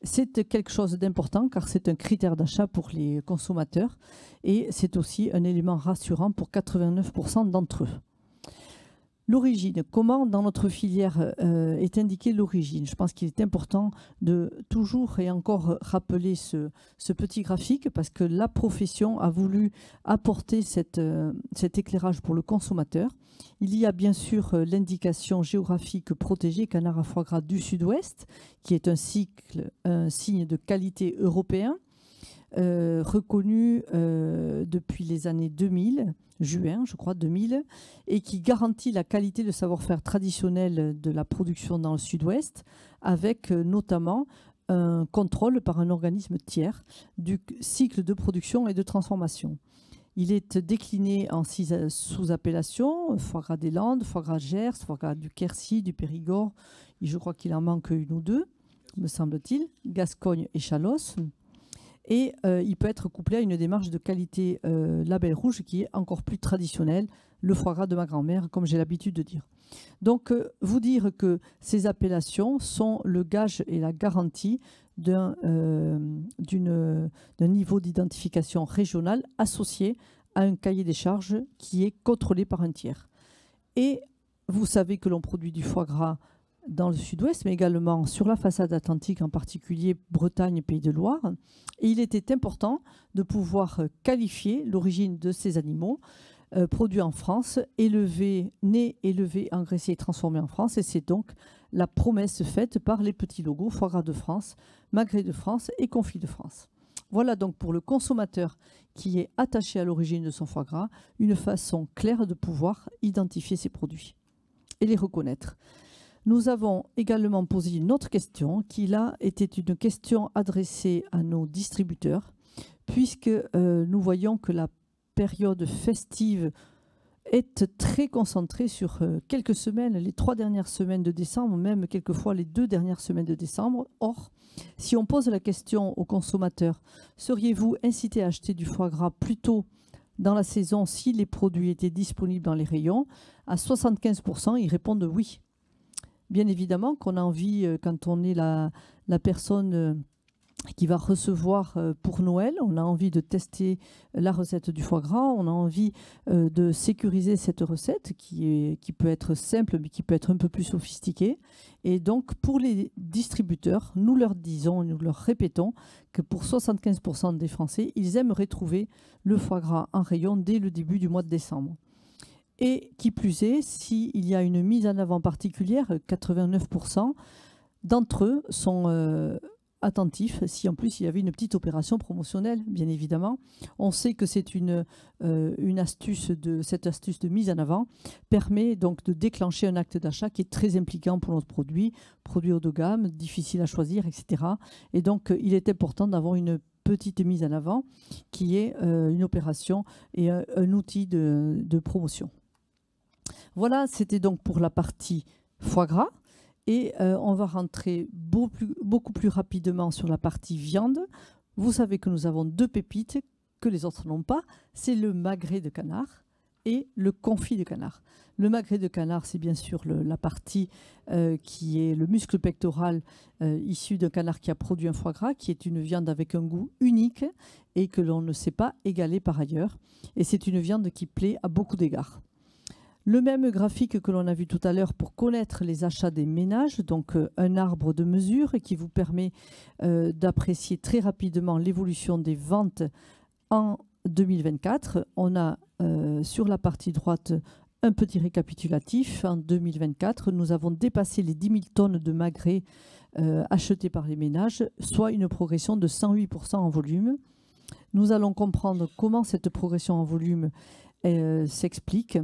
C'est quelque chose d'important car c'est un critère d'achat pour les consommateurs et c'est aussi un élément rassurant pour 89% d'entre eux. L'origine, comment dans notre filière est indiquée l'origine? Je pense qu'il est important de toujours et encore rappeler ce petit graphique parce que la profession a voulu apporter cet éclairage pour le consommateur. Il y a bien sûr l'indication géographique protégée canard à foie gras du Sud-Ouest qui est un signe de qualité européen reconnu depuis les années 2000, juin, je crois, 2000, et qui garantit la qualité de savoir-faire traditionnel de la production dans le Sud-Ouest, avec notamment un contrôle par un organisme tiers du cycle de production et de transformation. Il est décliné en 6 sous-appellations, foie gras des Landes, foie gras Gers, foie gras du Quercy, du Périgord, et je crois qu'il en manque une ou deux, me semble-t-il, Gascogne et Chalosse. Et il peut être couplé à une démarche de qualité label rouge qui est encore plus traditionnelle, le foie gras de ma grand-mère, comme j'ai l'habitude de dire. Donc, vous dire que ces appellations sont le gage et la garantie d'un niveau d'identification régional associé à un cahier des charges qui est contrôlé par un tiers. Et vous savez que l'on produit du foie gras dans le Sud-Ouest, mais également sur la façade atlantique, en particulier Bretagne et Pays de Loire. Et il était important de pouvoir qualifier l'origine de ces animaux produits en France, nés, élevés, engraissés et transformés en France. Et c'est donc la promesse faite par les petits logos foie gras de France, magret de France et confit de France. Voilà donc pour le consommateur qui est attaché à l'origine de son foie gras, une façon claire de pouvoir identifier ses produits. et les reconnaître. Nous avons également posé une autre question qui là était une question adressée à nos distributeurs puisque nous voyons que la période festive est très concentrée sur quelques semaines, les 3 dernières semaines de décembre, même quelquefois les 2 dernières semaines de décembre. Or, si on pose la question aux consommateurs, seriez-vous incité à acheter du foie gras plus tôt dans la saison si les produits étaient disponibles dans les rayons? À 75%, ils répondent oui. Bien évidemment qu'on a envie, quand on est la personne qui va recevoir pour Noël, on a envie de tester la recette du foie gras, on a envie de sécuriser cette recette qui peut être simple mais qui peut être un peu plus sophistiquée. Et donc pour les distributeurs, nous leur disons, nous leur répétons que pour 75% des Français, ils aimeraient trouver le foie gras en rayon dès le début du mois de décembre. Et qui plus est, s'il y a une mise en avant particulière, 89% d'entre eux sont attentifs si en plus il y avait une petite opération promotionnelle, bien évidemment. On sait que c'est cette astuce de mise en avant permet donc de déclencher un acte d'achat qui est très impliquant pour notre produit haut de gamme, difficile à choisir, etc. Et donc il est important d'avoir une petite mise en avant qui est une opération et un outil de promotion. Voilà, c'était donc pour la partie foie gras. Et on va rentrer beaucoup plus rapidement sur la partie viande. Vous savez que nous avons 2 pépites que les autres n'ont pas. C'est le magret de canard et le confit de canard. Le magret de canard, c'est bien sûr la partie qui est le muscle pectoral issu d'un canard qui a produit un foie gras, qui est une viande avec un goût unique et que l'on ne sait pas égaler par ailleurs. Et c'est une viande qui plaît à beaucoup d'égards. Le même graphique que l'on a vu tout à l'heure pour connaître les achats des ménages, donc un arbre de mesure qui vous permet d'apprécier très rapidement l'évolution des ventes en 2024. On a sur la partie droite un petit récapitulatif. En 2024, nous avons dépassé les 10 000 tonnes de magrets achetés par les ménages, soit une progression de 108% en volume. Nous allons comprendre comment cette progression en volume s'explique.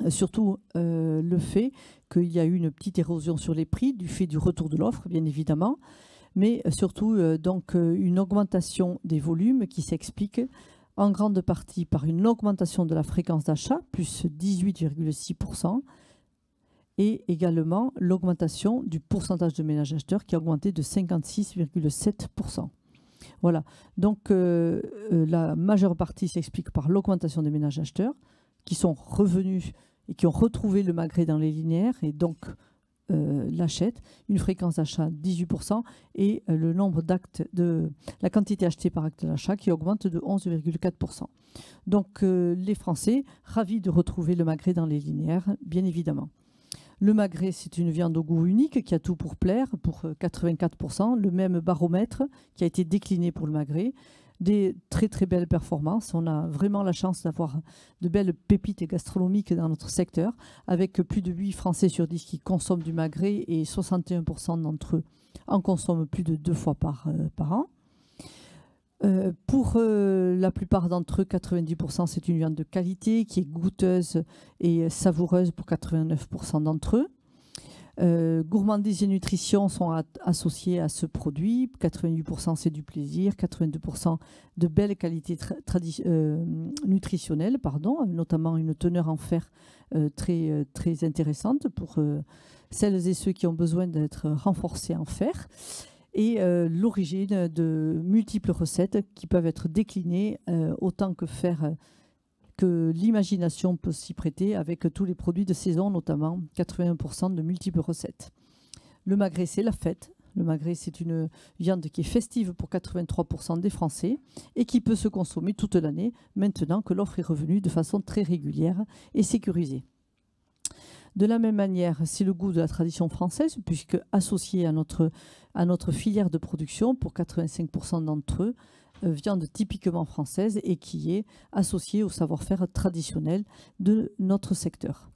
Surtout le fait qu'il y a eu une petite érosion sur les prix du fait du retour de l'offre, bien évidemment, mais surtout donc une augmentation des volumes qui s'explique en grande partie par une augmentation de la fréquence d'achat, plus 18,6%, et également l'augmentation du pourcentage de ménages acheteurs qui a augmenté de 56,7%. Voilà, donc la majeure partie s'explique par l'augmentation des ménages acheteurs, qui sont revenus et qui ont retrouvé le magret dans les linéaires et donc l'achètent, une fréquence d'achat 18% et le nombre d'actes la quantité achetée par acte d'achat qui augmente de 11,4%. Donc les Français, ravis de retrouver le magret dans les linéaires, bien évidemment. Le magret, c'est une viande au goût unique qui a tout pour plaire, pour 84%, le même baromètre qui a été décliné pour le magret. Des très très belles performances. On a vraiment la chance d'avoir de belles pépites gastronomiques dans notre secteur, avec plus de 8 Français sur 10 qui consomment du magret et 61% d'entre eux en consomment plus de 2 fois par an. Pour la plupart d'entre eux, 90%, c'est une viande de qualité qui est goûteuse et savoureuse pour 89% d'entre eux. Gourmandise et nutrition sont associés à ce produit. 88% c'est du plaisir, 82% de belles qualités nutritionnelles, notamment une teneur en fer très, très intéressante pour celles et ceux qui ont besoin d'être renforcés en fer. Et l'origine de multiples recettes qui peuvent être déclinées autant que l'imagination peut s'y prêter avec tous les produits de saison, notamment 81% de multiples recettes. Le magret, c'est la fête. Le magret, c'est une viande qui est festive pour 83% des Français et qui peut se consommer toute l'année, maintenant que l'offre est revenue de façon très régulière et sécurisée. De la même manière, c'est le goût de la tradition française, puisque associé à notre filière de production, pour 85% d'entre eux, viande typiquement française et qui est associée au savoir-faire traditionnel de notre secteur.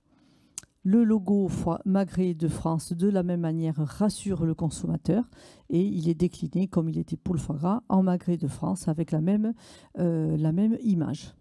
Le logo magret de France, de la même manière, rassure le consommateur et il est décliné, comme il était pour le foie gras, en magret de France avec la même image.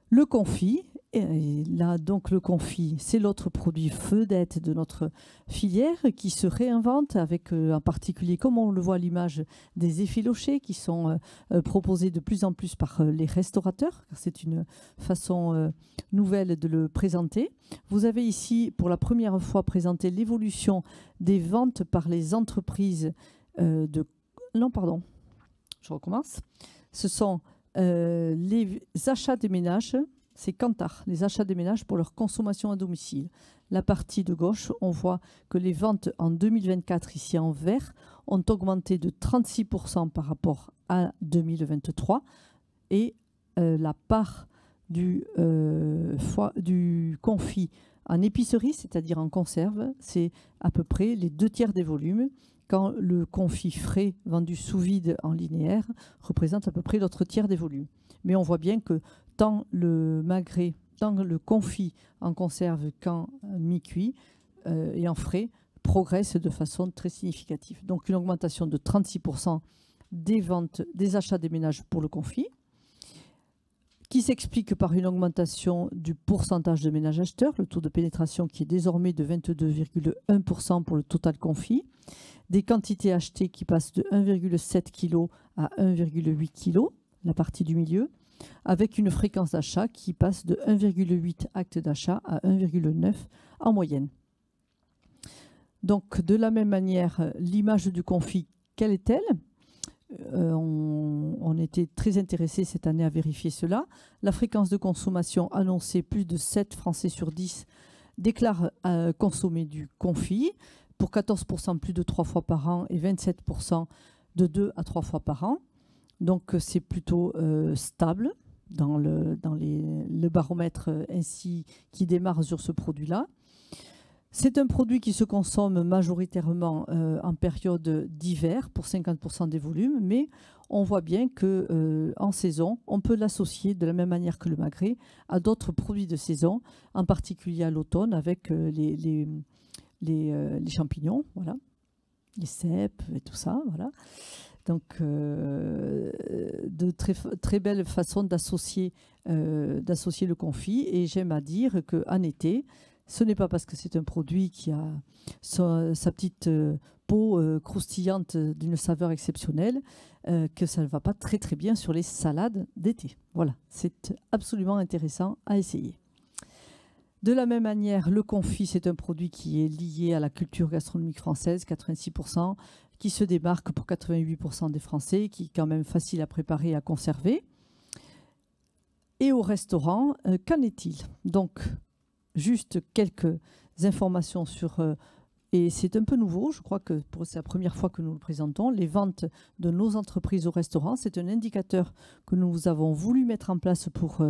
Le confit Et là, donc, le confit, c'est l'autre produit vedette de notre filière qui se réinvente avec, en particulier, comme on le voit à l'image, des effilochés qui sont proposés de plus en plus par les restaurateurs, car c'est une façon nouvelle de le présenter. Vous avez ici, pour la première fois, présenté l'évolution des ventes par les entreprises de... Non, pardon, je recommence. Ce sont les achats des ménages. C'est Kantar, les achats des ménages pour leur consommation à domicile. La partie de gauche, on voit que les ventes en 2024, ici en vert, ont augmenté de 36% par rapport à 2023. Et la part du confit en épicerie, c'est-à-dire en conserve, c'est à peu près les 2/3 des volumes, quand le confit frais vendu sous vide en linéaire représente à peu près l'autre tiers des volumes. Mais on voit bien que tant le magret, tant le confit en conserve qu'en mi-cuit et en frais progresse de façon très significative. Donc une augmentation de 36% des ventes, des achats des ménages pour le confit, qui s'explique par une augmentation du pourcentage de ménages acheteurs, le taux de pénétration qui est désormais de 22,1% pour le total confit, des quantités achetées qui passent de 1,7 kg à 1,8 kg, la partie du milieu, avec une fréquence d'achat qui passe de 1,8 actes d'achat à 1,9 en moyenne. Donc, de la même manière, l'image du confit, quelle est-elle ? On était très intéressés cette année à vérifier cela. La fréquence de consommation annoncée, plus de 7 Français sur 10 déclarent consommer du confit, pour 14% plus de 3 fois par an et 27% de 2 à 3 fois par an. Donc c'est plutôt stable dans le baromètre ainsi qui démarre sur ce produit-là. C'est un produit qui se consomme majoritairement en période d'hiver pour 50% des volumes, mais on voit bien qu'en saison, on peut l'associer de la même manière que le magret à d'autres produits de saison, en particulier à l'automne avec les champignons, voilà, les cèpes et tout ça, voilà. Donc, de très belles façons d'associer le confit. Et j'aime à dire qu'en été, ce n'est pas parce que c'est un produit qui a sa petite peau croustillante d'une saveur exceptionnelle que ça ne va pas très très bien sur les salades d'été. Voilà, c'est absolument intéressant à essayer. De la même manière, le confit, c'est un produit qui est lié à la culture gastronomique française, 86%, qui se démarque pour 88% des Français, qui est quand même facile à préparer et à conserver. Et au restaurant, qu'en est-il? Donc, juste quelques informations sur... et c'est un peu nouveau, je crois que c'est la première fois que nous le présentons, les ventes de nos entreprises au restaurant. C'est un indicateur que nous avons voulu mettre en place pour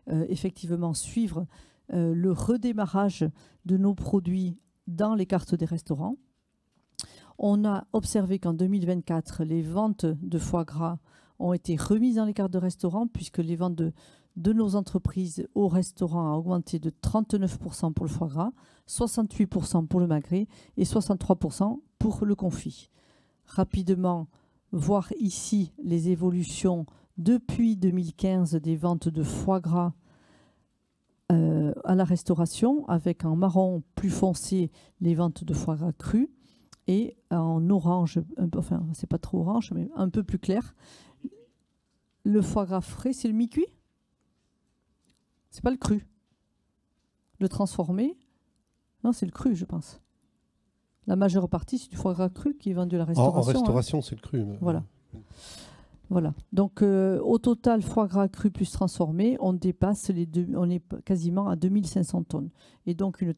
effectivement suivre le redémarrage de nos produits dans les cartes des restaurants. On a observé qu'en 2024, les ventes de foie gras ont été remises dans les cartes de restaurants puisque les ventes de nos entreprises au restaurant ont augmenté de 39% pour le foie gras, 68% pour le magret et 63% pour le confit. Rapidement, voir ici les évolutions depuis 2015 des ventes de foie gras à la restauration, avec en marron plus foncé les ventes de foie gras cru et en orange, enfin c'est pas trop orange mais un peu plus clair, le foie gras frais. C'est le mi-cuit, c'est pas le cru. Le transformé, non, c'est le cru, je pense. La majeure partie c'est du foie gras cru qui est vendu à la restauration. En restauration, c'est le cru. Mais... Voilà. Voilà. Donc, au total, foie gras cru plus transformé, on dépasse on est quasiment à 2500 tonnes. Et donc, un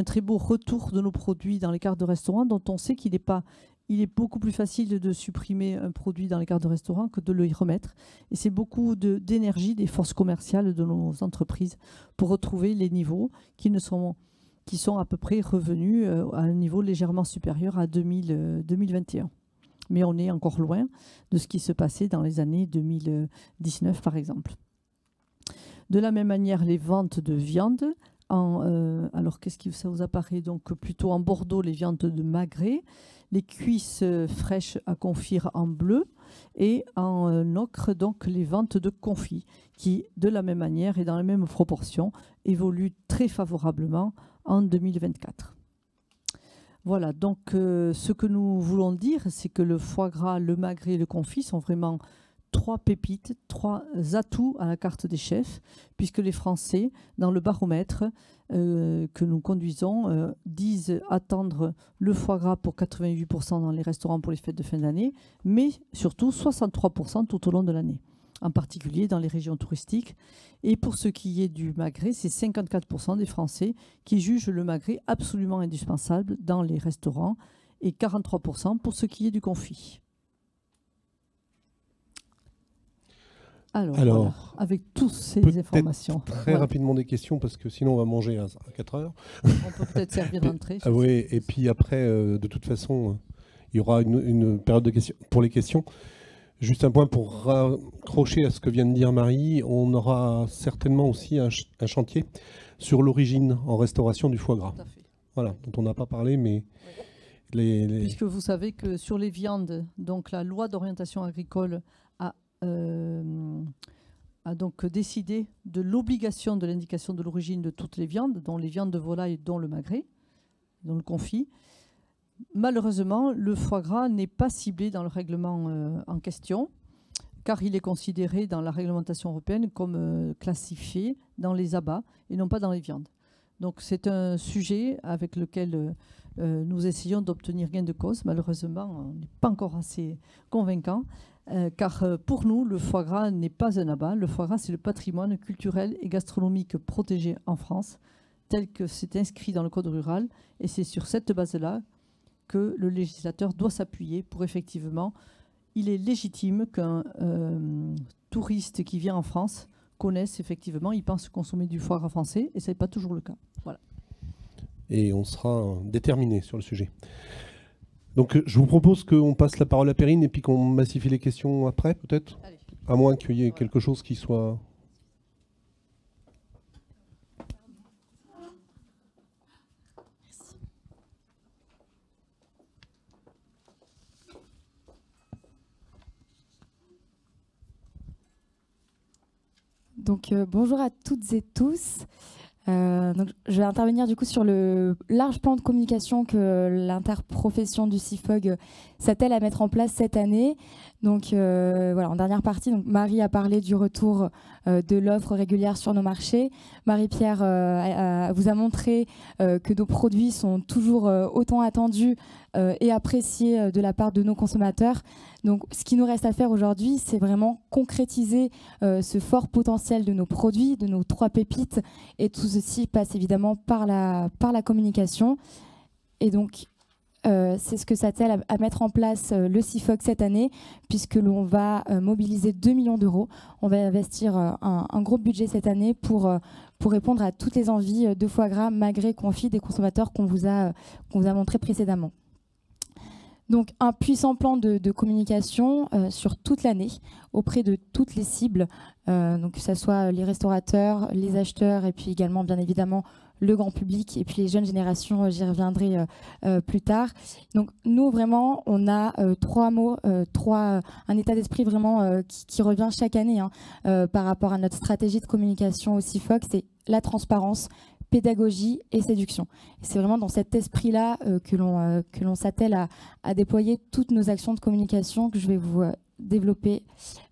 très beau retour de nos produits dans les cartes de restaurant, dont on sait qu'il est beaucoup plus facile de supprimer un produit dans les cartes de restaurant que de le y remettre. Et c'est beaucoup d'énergie des forces commerciales de nos entreprises pour retrouver les niveaux qui sont à peu près revenus à un niveau légèrement supérieur à 2021. Mais on est encore loin de ce qui se passait dans les années 2019, par exemple. De la même manière, les ventes de viande. Alors, qu'est-ce que ça vous apparaît? Donc, plutôt en Bordeaux, les viandes de magret. Les cuisses fraîches à confire en bleu. et en ocre donc les ventes de confits qui, de la même manière et dans les mêmes proportions, évoluent très favorablement en 2024. Voilà, donc ce que nous voulons dire, c'est que le foie gras, le magret et le confit sont vraiment 3 pépites, 3 atouts à la carte des chefs, puisque les Français, dans le baromètre que nous conduisons, disent attendre le foie gras pour 88% dans les restaurants pour les fêtes de fin d'année, mais surtout 63% tout au long de l'année, en particulier dans les régions touristiques. Et pour ce qui est du magret, c'est 54% des Français qui jugent le magret absolument indispensable dans les restaurants et 43% pour ce qui est du confit. Alors voilà, avec toutes ces informations. Très rapidement des questions, parce que sinon on va manger à 4 heures. On peut peut-être servir d'entrée. Oui, et puis après, de toute façon, il y aura une période de questions pour les questions. Juste un point pour raccrocher à ce que vient de dire Marie, on aura certainement aussi un chantier sur l'origine en restauration du foie gras. Tout à fait. Voilà, dont on n'a pas parlé, mais... Puisque vous savez que sur les viandes, donc la loi d'orientation agricole a donc décidé de l'obligation de l'indication de l'origine de toutes les viandes, dont les viandes de volaille, dont le magret, dont le confit. Malheureusement, le foie gras n'est pas ciblé dans le règlement en question, car il est considéré dans la réglementation européenne comme classifié dans les abats et non pas dans les viandes. Donc c'est un sujet avec lequel nous essayons d'obtenir gain de cause. Malheureusement, on n'est pas encore assez convaincant. Car pour nous, le foie gras n'est pas un abat. Le foie gras, c'est le patrimoine culturel et gastronomique protégé en France, tel que c'est inscrit dans le code rural. Et c'est sur cette base-là que le législateur doit s'appuyer pour effectivement, il est légitime qu'un touriste qui vient en France connaisse effectivement, il pense consommer du foie gras français, et ce n'est pas toujours le cas. Voilà. Et on sera déterminé sur le sujet. Donc je vous propose qu'on passe la parole à Perrine et puis qu'on massifie les questions après, peut-être. À moins qu'il y ait quelque chose qui soit... Donc bonjour à toutes et tous. Donc, je vais intervenir du coup sur le large plan de communication que l'interprofession du CIFOG s'attelle à mettre en place cette année. Donc voilà, en dernière partie, donc, Marie a parlé du retour de l'offre régulière sur nos marchés. Marie-Pierre vous a montré que nos produits sont toujours autant attendus et appréciés de la part de nos consommateurs. Donc ce qui nous reste à faire aujourd'hui, c'est vraiment concrétiser ce fort potentiel de nos produits, de nos 3 pépites. Et tout ceci passe évidemment par la communication. Et donc, c'est ce que s'attelle à mettre en place le CIFOG cette année, puisque l'on va mobiliser 2 millions d'euros. On va investir un gros budget cette année pour répondre à toutes les envies de foie gras, magret, confit des consommateurs qu'on vous a montré précédemment. Donc un puissant plan de communication sur toute l'année auprès de toutes les cibles, donc que ce soit les restaurateurs, les acheteurs et puis également bien évidemment le grand public et puis les jeunes générations, j'y reviendrai plus tard. Donc nous vraiment on a 3 mots, un état d'esprit vraiment qui revient chaque année par rapport à notre stratégie de communication au CIFOG, c'est la transparence, pédagogie et séduction. C'est vraiment dans cet esprit-là que l'on s'attelle à déployer toutes nos actions de communication que je vais vous développer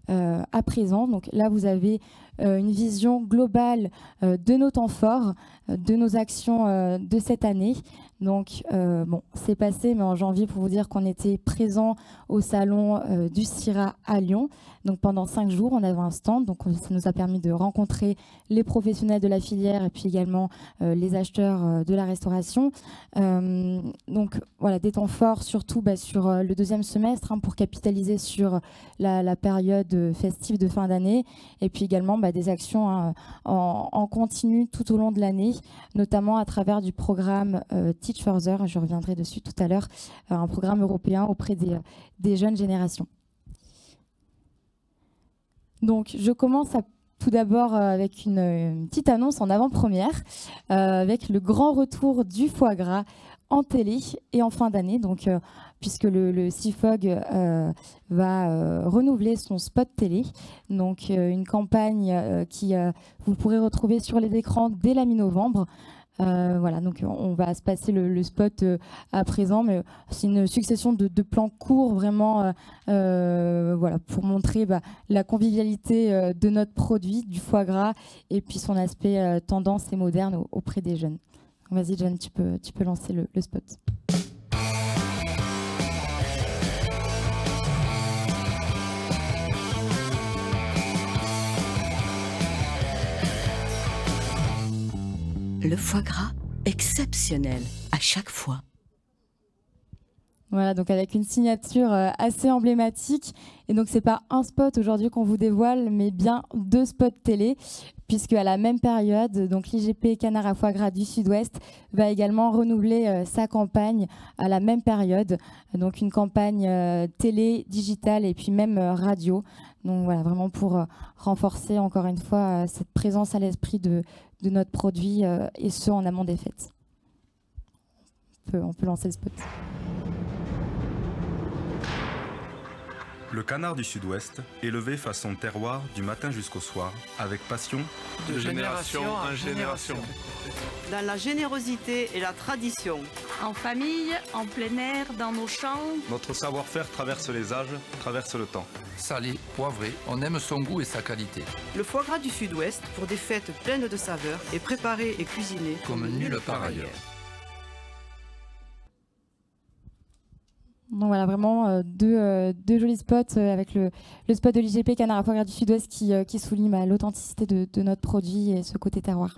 à présent. Donc là, vous avez une vision globale de nos temps forts, de nos actions de cette année. Donc, bon, c'est passé, mais en janvier, pour vous dire qu'on était présent au salon du CIRA à Lyon. Donc, pendant 5 jours, on avait un stand. Donc, ça nous a permis de rencontrer les professionnels de la filière et puis également les acheteurs de la restauration. Donc, voilà, des temps forts, surtout sur le 2e semestre, pour capitaliser sur la période festive de fin d'année. Et puis également des actions en continu tout au long de l'année, notamment à travers du programme Teach Further, je reviendrai dessus tout à l'heure, un programme européen auprès des jeunes générations. Donc je commence tout d'abord avec une petite annonce en avant-première, avec le grand retour du foie gras en télé et en fin d'année, donc puisque le CIFOG va renouveler son spot télé, donc une campagne qui vous pourrez retrouver sur les écrans dès la mi-novembre. Voilà, donc on va se passer le spot à présent, mais c'est une succession de plans courts vraiment voilà, pour montrer la convivialité de notre produit, du foie gras, et puis son aspect tendance et moderne auprès des jeunes. Vas-y John, tu peux lancer le spot. Le foie gras exceptionnel à chaque fois. Voilà, donc avec une signature assez emblématique. Et donc, c'est pas un spot aujourd'hui qu'on vous dévoile, mais bien 2 spots télé, puisque à la même période, donc l'IGP Canard à foie gras du Sud-Ouest va également renouveler sa campagne à la même période. Donc, une campagne télé, digitale et puis même radio. Donc, voilà, vraiment pour renforcer encore une fois cette présence à l'esprit de notre produit et ce en amont des fêtes. On peut lancer le spot. Le canard du Sud-Ouest, élevé façon terroir du matin jusqu'au soir, avec passion, de génération en génération. Dans la générosité et la tradition. En famille, en plein air, dans nos champs. Notre savoir-faire traverse les âges, traverse le temps. Salé, poivré, on aime son goût et sa qualité. Le foie gras du Sud-Ouest, pour des fêtes pleines de saveurs, est préparé et cuisiné comme nulle part ailleurs. Donc voilà, vraiment deux jolis spots avec le spot de l'IGP Canard à foie gras du Sud-Ouest qui souligne l'authenticité de notre produit et ce côté terroir.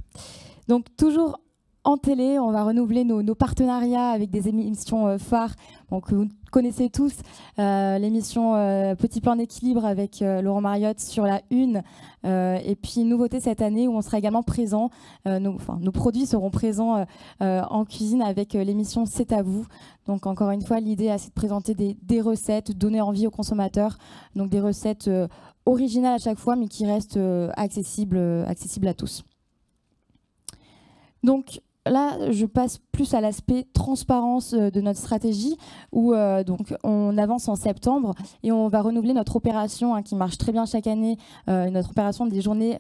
Donc toujours en télé, on va renouveler nos partenariats avec des émissions phares que vous connaissez tous. L'émission Petit plan d'équilibre avec Laurent Mariotte sur la Une. Et puis nouveauté cette année où on sera également présent, nos produits seront présents en cuisine avec l'émission C'est à vous. Donc encore une fois, l'idée c'est de présenter des recettes, donner envie aux consommateurs. Donc des recettes originales à chaque fois mais qui restent accessibles à tous. Donc là, je passe plus à l'aspect transparence de notre stratégie où donc on avance en septembre et on va renouveler notre opération qui marche très bien chaque année, notre opération des journées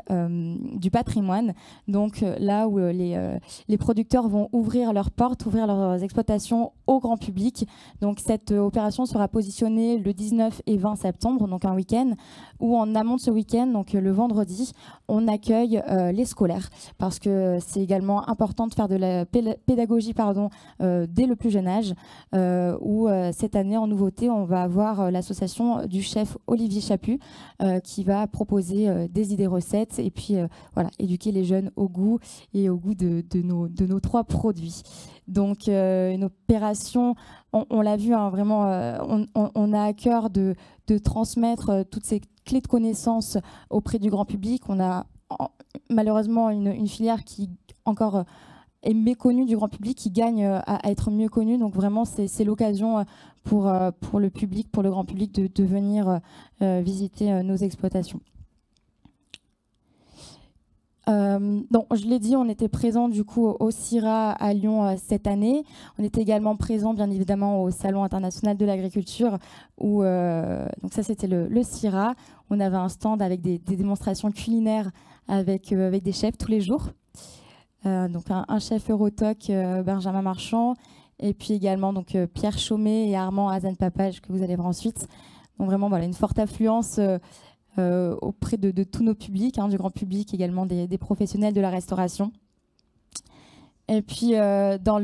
du patrimoine. Donc là où les producteurs vont ouvrir leurs portes, ouvrir leurs exploitations au grand public. Donc cette opération sera positionnée le 19 et 20 septembre, donc un week-end, où en amont de ce week-end, donc le vendredi, on accueille les scolaires parce que c'est également important de faire de la pédagogie dès le plus jeune âge, où cette année en nouveauté on va avoir l'association du chef Olivier Chaput qui va proposer des idées recettes et puis voilà, éduquer les jeunes au goût et au goût de nos 3 produits. Donc une opération, on l'a vu vraiment, on a à cœur de transmettre toutes ces clés de connaissances auprès du grand public. On a malheureusement une filière qui encore est méconnue du grand public, qui gagne à être mieux connue. Donc vraiment, c'est l'occasion pour le public, pour le grand public de venir visiter nos exploitations. Donc, je l'ai dit, on était présent du coup au CIRA à Lyon cette année. On était également présent bien évidemment au Salon international de l'agriculture où donc ça c'était le CIRA. On avait un stand avec des démonstrations culinaires avec des chefs tous les jours. Donc un chef Eurotoc, Benjamin Marchand, et puis également donc Pierre Chaumet et Armand Hazen-Papage que vous allez voir ensuite. Donc vraiment voilà, une forte affluence auprès de tous nos publics, du grand public, également des professionnels de la restauration. Et puis dans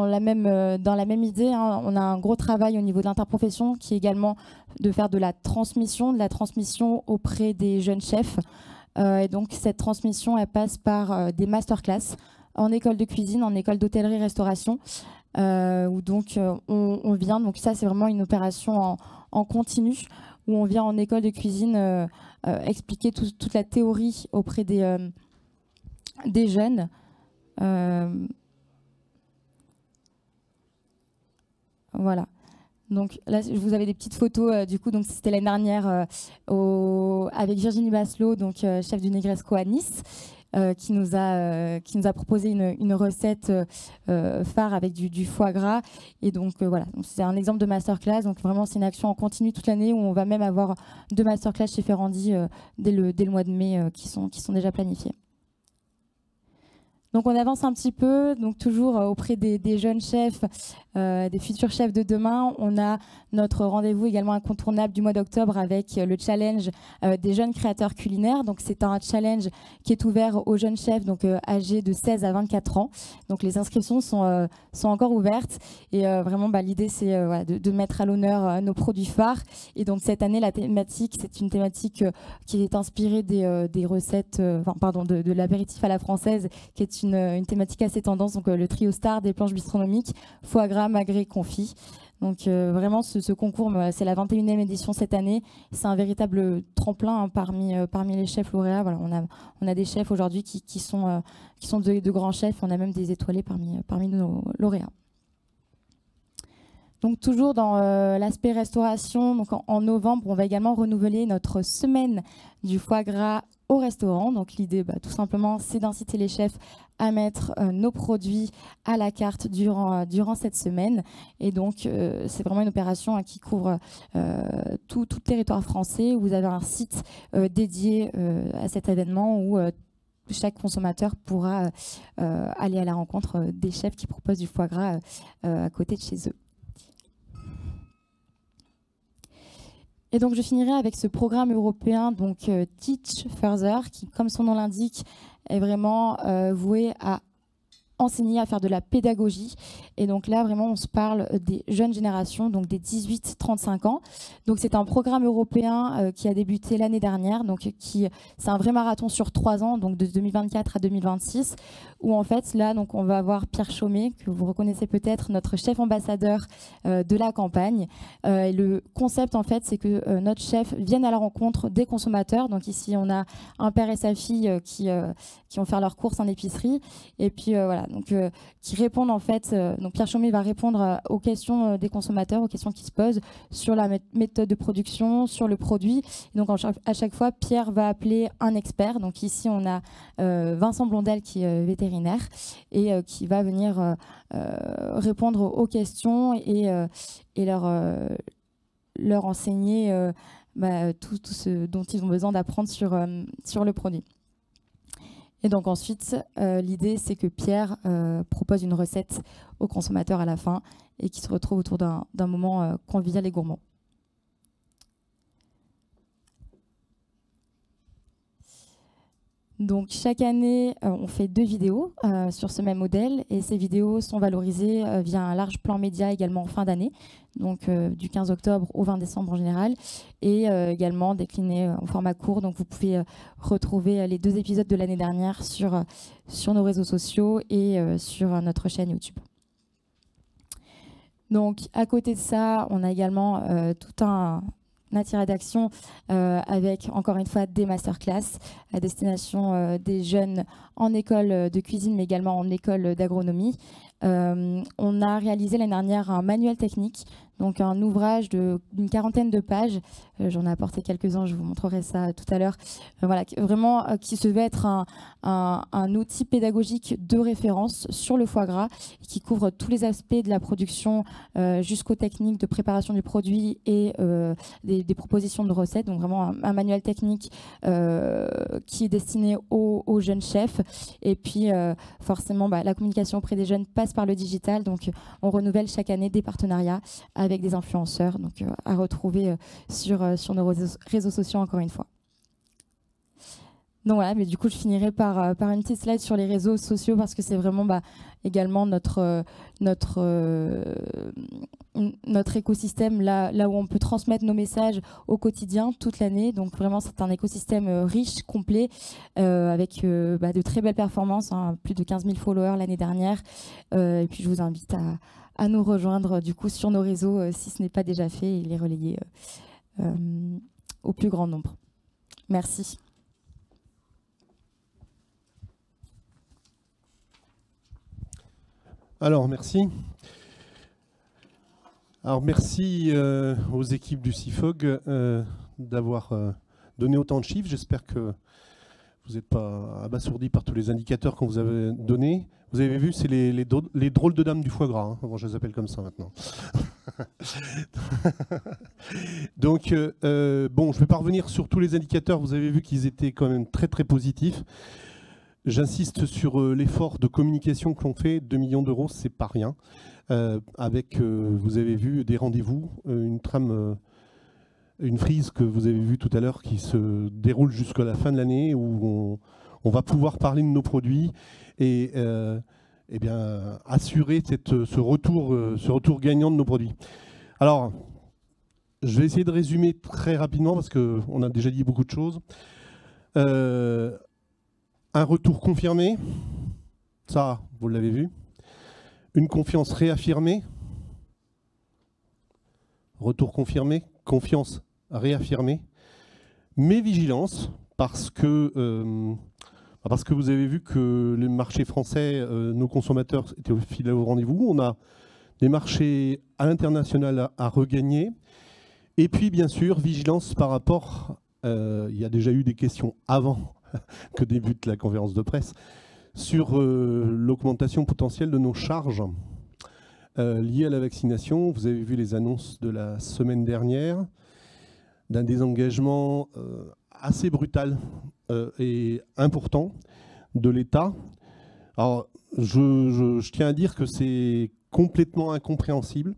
la même idée, on a un gros travail au niveau de l'interprofession qui est également de faire de la transmission auprès des jeunes chefs. Et donc cette transmission, elle passe par des masterclass en école de cuisine, en école d'hôtellerie-restauration, où donc on vient. Donc ça, c'est vraiment une opération en continu, où on vient en école de cuisine expliquer toute la théorie auprès des jeunes. Voilà. Donc là, je vous avais des petites photos. Du coup, donc c'était l'année dernière avec Virginie Basselot, donc chef du Negresco à Nice, qui nous a proposé une recette phare avec du foie gras. Et donc voilà, c'est un exemple de masterclass. Donc vraiment, c'est une action en continu toute l'année où on va même avoir 2 masterclass chez Ferrandi dès le mois de mai qui sont déjà planifiés. Donc on avance un petit peu, donc toujours auprès des jeunes chefs, des futurs chefs de demain. On a notre rendez-vous également incontournable du mois d'octobre avec le challenge des jeunes créateurs culinaires. Donc c'est un challenge qui est ouvert aux jeunes chefs donc âgés de 16 à 24 ans. Donc les inscriptions sont encore ouvertes et vraiment l'idée c'est voilà, de mettre à l'honneur nos produits phares. Et donc cette année la thématique c'est une thématique qui est inspirée des recettes, de l'apéritif à la française, qui est une thématique assez tendance, donc le trio star des planches bistronomiques, foie gras, magret, confit. Donc vraiment ce concours, c'est la 21e édition cette année. C'est un véritable tremplin parmi les chefs lauréats. Voilà, on a des chefs aujourd'hui qui sont de grands chefs. On a même des étoilés parmi nos lauréats. Donc toujours dans l'aspect restauration, donc en novembre, on va également renouveler notre semaine du foie gras au restaurant. Donc l'idée, tout simplement, c'est d'inciter les chefs à mettre nos produits à la carte durant cette semaine. Et donc, c'est vraiment une opération qui couvre tout le territoire français. Vous avez un site dédié à cet événement où chaque consommateur pourra aller à la rencontre des chefs qui proposent du foie gras à côté de chez eux. Et donc, je finirai avec ce programme européen, donc Teach Further, qui, comme son nom l'indique, est vraiment voué à enseigner, à faire de la pédagogie. Et donc là, vraiment, on se parle des jeunes générations, donc des 18-35 ans. Donc c'est un programme européen qui a débuté l'année dernière. Donc c'est un vrai marathon sur 3 ans, donc de 2024 à 2026, où en fait, là, donc, on va avoir Pierre Chaumet, que vous reconnaissez peut-être, notre chef ambassadeur de la campagne. Et le concept, en fait, c'est que notre chef vienne à la rencontre des consommateurs. Donc ici, on a un père et sa fille qui vont faire leurs courses en épicerie. Et puis voilà, donc qui répondent en fait. Donc Pierre Chaumet va répondre aux questions des consommateurs, aux questions qui se posent sur la méthode de production, sur le produit. Et donc à chaque fois, Pierre va appeler un expert. Donc ici, on a Vincent Blondel qui est vétérinaire et qui va venir répondre aux questions et leur enseigner tout ce dont ils ont besoin d'apprendre sur le produit. Et donc ensuite, l'idée, c'est que Pierre propose une recette aux consommateurs à la fin et qui se retrouve autour d'un moment convivial et gourmand. Donc chaque année, on fait 2 vidéos sur ce même modèle et ces vidéos sont valorisées via un large plan média également en fin d'année, donc du 15 octobre au 20 décembre en général, et également déclinées en format court. Donc vous pouvez retrouver les 2 épisodes de l'année dernière sur nos réseaux sociaux et sur notre chaîne YouTube. Donc à côté de ça, on a également tout un attiré d'action avec encore une fois des masterclass à destination des jeunes en école de cuisine mais également en école d'agronomie. On a réalisé l'année dernière un manuel technique, donc un ouvrage d'une 40aine de pages. J'en ai apporté quelques-uns, je vous montrerai ça tout à l'heure. Voilà, vraiment qui se veut être un outil pédagogique de référence sur le foie gras qui couvre tous les aspects de la production jusqu'aux techniques de préparation du produit et des propositions de recettes. Donc vraiment un manuel technique qui est destiné aux jeunes chefs. Et puis forcément, la communication auprès des jeunes passe par le digital. Donc on renouvelle chaque année des partenariats avec des influenceurs, donc à retrouver sur nos réseaux sociaux encore une fois. Donc voilà, mais du coup je finirai par une petite slide sur les réseaux sociaux parce que c'est vraiment également notre écosystème là où on peut transmettre nos messages au quotidien toute l'année. Donc vraiment c'est un écosystème riche, complet, avec de très belles performances, plus de 15 000 followers l'année dernière. Et puis je vous invite à nous rejoindre du coup sur nos réseaux si ce n'est pas déjà fait et les relayer au plus grand nombre. Merci. Alors, merci. Alors, merci aux équipes du CIFOG d'avoir donné autant de chiffres. J'espère que vous n'êtes pas abasourdi par tous les indicateurs qu'on vous avait donnés. Vous avez vu, c'est les drôles de dames du foie gras. Bon, je les appelle comme ça maintenant. Donc, bon, je ne vais pas revenir sur tous les indicateurs. Vous avez vu qu'ils étaient quand même très, très positifs. J'insiste sur l'effort de communication que l'on fait. 2 millions d'euros, c'est pas rien. Avec, vous avez vu, des rendez-vous, une trame, une frise que vous avez vue tout à l'heure qui se déroule jusqu'à la fin de l'année où on va pouvoir parler de nos produits et bien, assurer ce retour gagnant de nos produits. Alors, je vais essayer de résumer très rapidement parce qu'on a déjà dit beaucoup de choses. Un retour confirmé, ça, vous l'avez vu. Une confiance réaffirmée. Retour confirmé, confiance réaffirmée. Mais vigilance, parce que vous avez vu que le marché français, nos consommateurs étaient fidèles au rendez-vous. On a des marchés à l'international à regagner. Et puis, bien sûr, vigilance par rapport... il y a déjà eu des questions avant que débute la conférence de presse sur l'augmentation potentielle de nos charges liées à la vaccination. Vous avez vu les annonces de la semaine dernière d'un désengagement assez brutal et important de l'État. Alors, je tiens à dire que c'est complètement incompréhensible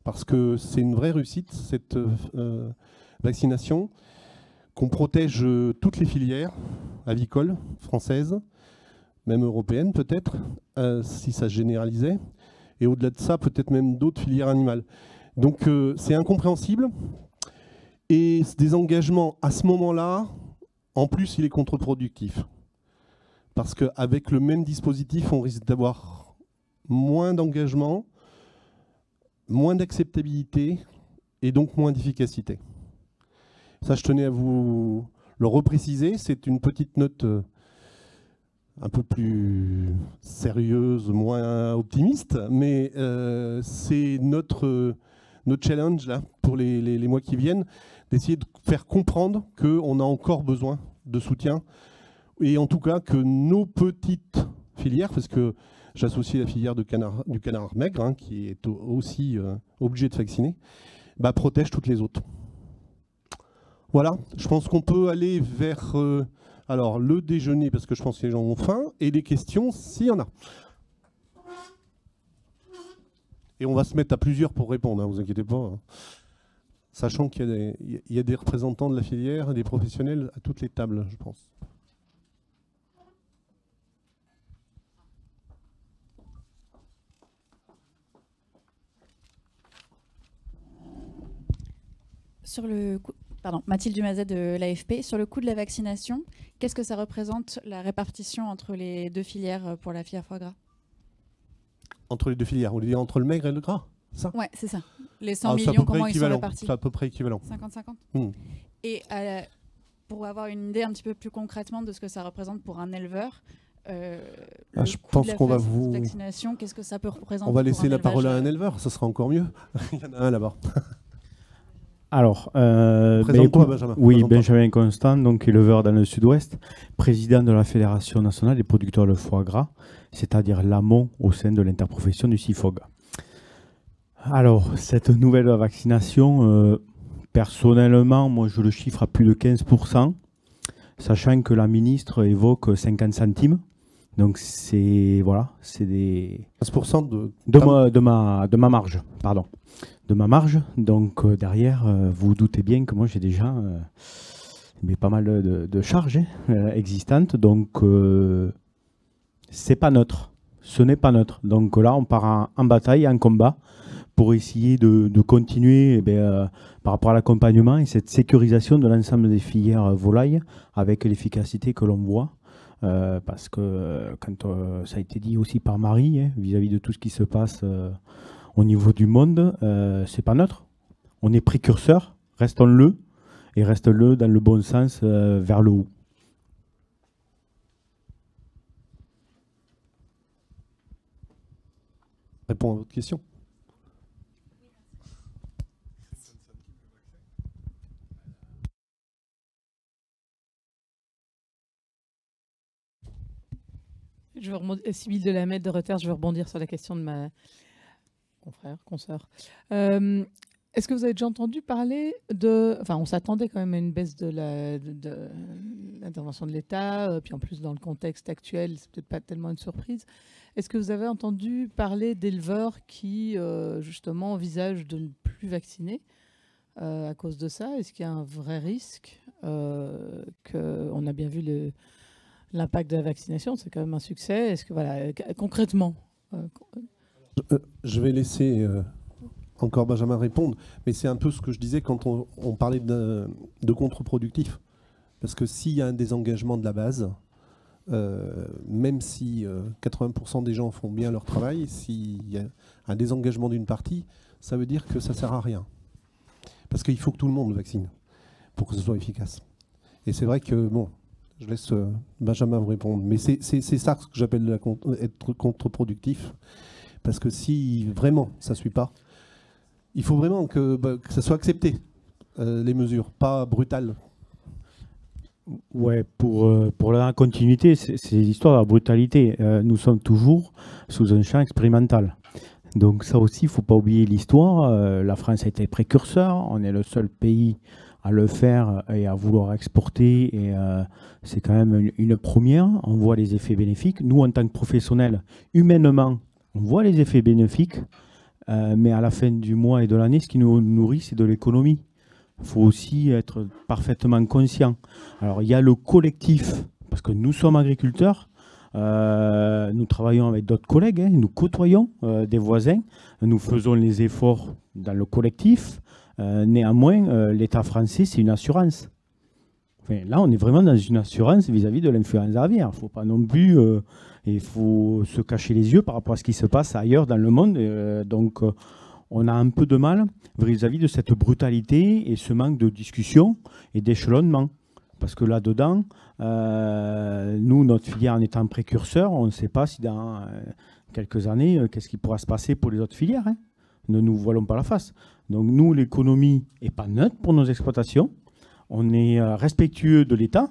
parce que c'est une vraie réussite, cette vaccination, qu'on protège toutes les filières avicoles françaises, même européennes peut-être, si ça se généralisait, et au-delà de ça, peut-être même d'autres filières animales. Donc c'est incompréhensible, et ce désengagement, à ce moment-là, en plus, il est contre-productif. Parce qu'avec le même dispositif, on risque d'avoir moins d'engagement, moins d'acceptabilité, et donc moins d'efficacité. Ça, je tenais à vous le repréciser. C'est une petite note un peu plus sérieuse, moins optimiste, mais c'est notre challenge là, pour les mois qui viennent, d'essayer de faire comprendre qu'on a encore besoin de soutien, et en tout cas que nos petites filières, parce que j'associe la filière du canard maigre, hein, qui est aussi obligée de vacciner, bah, protège toutes les autres. Voilà, je pense qu'on peut aller vers alors, le déjeuner, parce que je pense que les gens ont faim, et les questions, s'il y en a. Et on va se mettre à plusieurs pour répondre, hein, vous inquiétez pas. Hein. Sachant qu'il y a des représentants de la filière, des professionnels à toutes les tables, je pense. Sur le coup, pardon, Mathilde Dumazet de l'AFP. Sur le coût de la vaccination, qu'est-ce que ça représente la répartition entre les deux filières pour la filière foie gras? Entre les deux filières, vous voulez dire entre le maigre et le gras, ça? Ouais, c'est ça. Les 100 millions, comment ils sont répartis? C'est à peu près équivalent. 50-50 Et pour avoir une idée un petit peu plus concrètement de ce que ça représente pour un éleveur, je pense qu'on va vous... vaccination, qu'est-ce que ça peut représenter? On va laisser la parole à un éleveur, ça sera encore mieux. Il y en a un là-bas. Alors, Benjamin. Oui, Benjamin Constant, donc éleveur dans le sud-ouest, président de la Fédération nationale des producteurs de foie gras, c'est-à-dire l'amont au sein de l'interprofession du CIFOG. Alors, cette nouvelle vaccination, personnellement, moi je le chiffre à plus de 15%, sachant que la ministre évoque 50 centimes. Donc c'est voilà, c'est des 15% de ma marge, pardon. De ma marge, donc derrière, vous doutez bien que moi j'ai déjà pas mal de charges existantes, donc c'est pas neutre, ce n'est pas neutre. Donc là, on part en bataille, en combat, pour essayer de continuer par rapport à l'accompagnement et cette sécurisation de l'ensemble des filières volailles avec l'efficacité que l'on voit. Parce que quand ça a été dit aussi par Marie, hein, vis-à-vis de tout ce qui se passe au niveau du monde, c'est pas neutre. On est précurseur, restons-le, et restons-le dans le bon sens vers le haut. Répond à votre question. Je vais rebondir, Sybille Delamette de Reuters, je vais rebondir sur la question de ma consoeur. Est-ce que vous avez déjà entendu parler de... Enfin, on s'attendait quand même à une baisse de l'intervention de l'État, puis en plus dans le contexte actuel, c'est peut-être pas tellement une surprise. Est-ce que vous avez entendu parler d'éleveurs qui, justement, envisagent de ne plus vacciner à cause de ça? Est-ce qu'il y a un vrai risque on a bien vu l'impact de la vaccination, c'est quand même un succès. Est-ce que, voilà, concrètement Je vais laisser encore Benjamin répondre, mais c'est un peu ce que je disais quand on parlait de contre-productif. Parce que s'il y a un désengagement de la base, même si 80% des gens font bien leur travail, s'il y a un désengagement d'une partie, ça veut dire que ça ne sert à rien. Parce qu'il faut que tout le monde vaccine pour que ce soit efficace. Et c'est vrai que, bon, je laisse Benjamin vous répondre, mais c'est ça ce que j'appelle être contre-productif. Parce que si vraiment ça ne suit pas, il faut vraiment que ça soit accepté, les mesures, pas brutales. Ouais, pour la continuité, c'est l'histoire de la brutalité. Nous sommes toujours sous un champ expérimental. Donc ça aussi, il ne faut pas oublier l'histoire. La France a été précurseur. On est le seul pays à le faire et à vouloir exporter. Et c'est quand même une première. On voit les effets bénéfiques. Nous, en tant que professionnels, humainement, on voit les effets bénéfiques. Mais à la fin du mois et de l'année, ce qui nous nourrit, c'est de l'économie. Il faut aussi être parfaitement conscient. Alors, il y a le collectif, parce que nous sommes agriculteurs, nous travaillons avec d'autres collègues, hein, nous côtoyons des voisins, nous faisons les efforts dans le collectif. Néanmoins, l'État français, c'est une assurance. Enfin, là, on est vraiment dans une assurance vis-à-vis de l'influenza aviaire. Il ne faut pas non plus... il faut se cacher les yeux par rapport à ce qui se passe ailleurs dans le monde. Donc, on a un peu de mal vis-à-vis de cette brutalité et ce manque de discussion et d'échelonnement. Parce que là-dedans, nous, notre filière en étant précurseur, on ne sait pas si dans quelques années, qu'est-ce qui pourra se passer pour les autres filières. Hein. Ne nous voilons pas la face. Donc nous, l'économie n'est pas neutre pour nos exploitations. On est respectueux de l'État,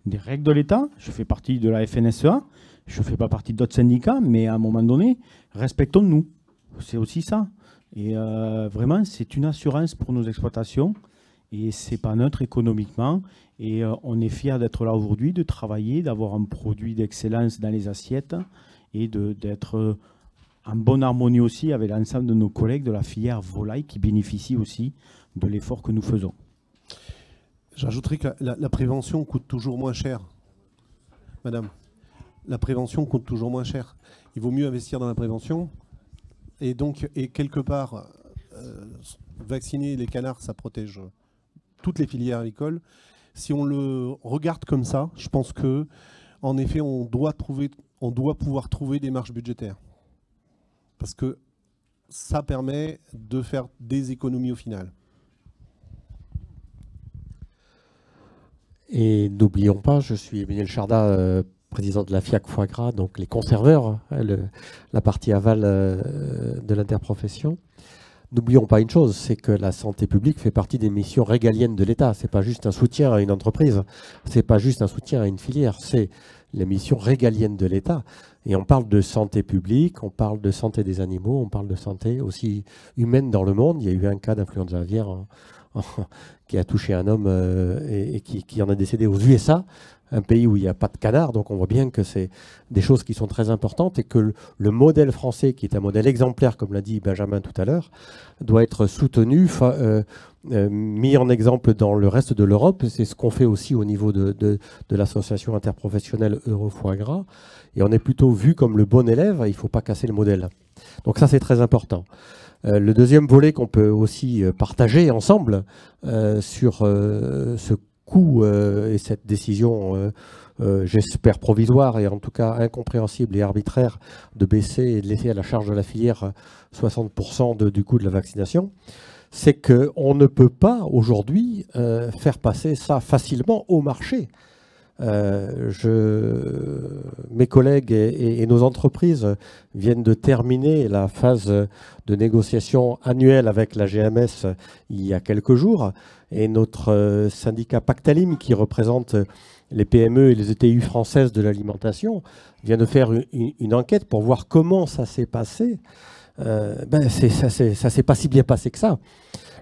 des règles de l'État. Je fais partie de la FNSEA, je ne fais pas partie d'autres syndicats, mais à un moment donné, respectons-nous. C'est aussi ça. Et vraiment, c'est une assurance pour nos exploitations et ce n'est pas neutre économiquement. Et on est fiers d'être là aujourd'hui, de travailler, d'avoir un produit d'excellence dans les assiettes et d'être en bonne harmonie aussi avec l'ensemble de nos collègues de la filière volaille qui bénéficient aussi de l'effort que nous faisons. J'ajouterais que la prévention coûte toujours moins cher. Madame, la prévention coûte toujours moins cher. Il vaut mieux investir dans la prévention. Et donc, quelque part, vacciner les canards, ça protège toutes les filières agricoles. Si on le regarde comme ça, je pense que, en effet, on doit pouvoir trouver des marges budgétaires. Parce que ça permet de faire des économies au final. Et n'oublions pas, je suis Emmanuel Chardat, président de la FIAC Foie Gras, donc les conserveurs, la partie aval de l'interprofession. N'oublions pas une chose, c'est que la santé publique fait partie des missions régaliennes de l'État. Ce n'est pas juste un soutien à une entreprise, ce n'est pas juste un soutien à une filière, c'est les missions régaliennes de l'État. Et on parle de santé publique, on parle de santé des animaux, on parle de santé aussi humaine dans le monde. Il y a eu un cas d'influenza aviaire qui a touché un homme et qui en a décédé aux USA, un pays où il n'y a pas de canards. Donc on voit bien que c'est des choses qui sont très importantes et que le modèle français, qui est un modèle exemplaire, comme l'a dit Benjamin tout à l'heure, doit être soutenu, mis en exemple dans le reste de l'Europe. C'est ce qu'on fait aussi au niveau de l'association interprofessionnelle Eurofoie-Gras. Et on est plutôt vu comme le bon élève, il ne faut pas casser le modèle. Donc ça, c'est très important. Le deuxième volet qu'on peut aussi partager ensemble sur ce coût et cette décision, j'espère provisoire et en tout cas incompréhensible et arbitraire, de baisser et de laisser à la charge de la filière 60% du coût de la vaccination, c'est qu'on ne peut pas aujourd'hui faire passer ça facilement au marché. Mes collègues et nos entreprises viennent de terminer la phase de négociation annuelle avec la GMS il y a quelques jours. Et notre syndicat Pactalim, qui représente les PME et les ETI françaises de l'alimentation, vient de faire une enquête pour voir comment ça s'est passé. Ça s'est pas si bien passé que ça.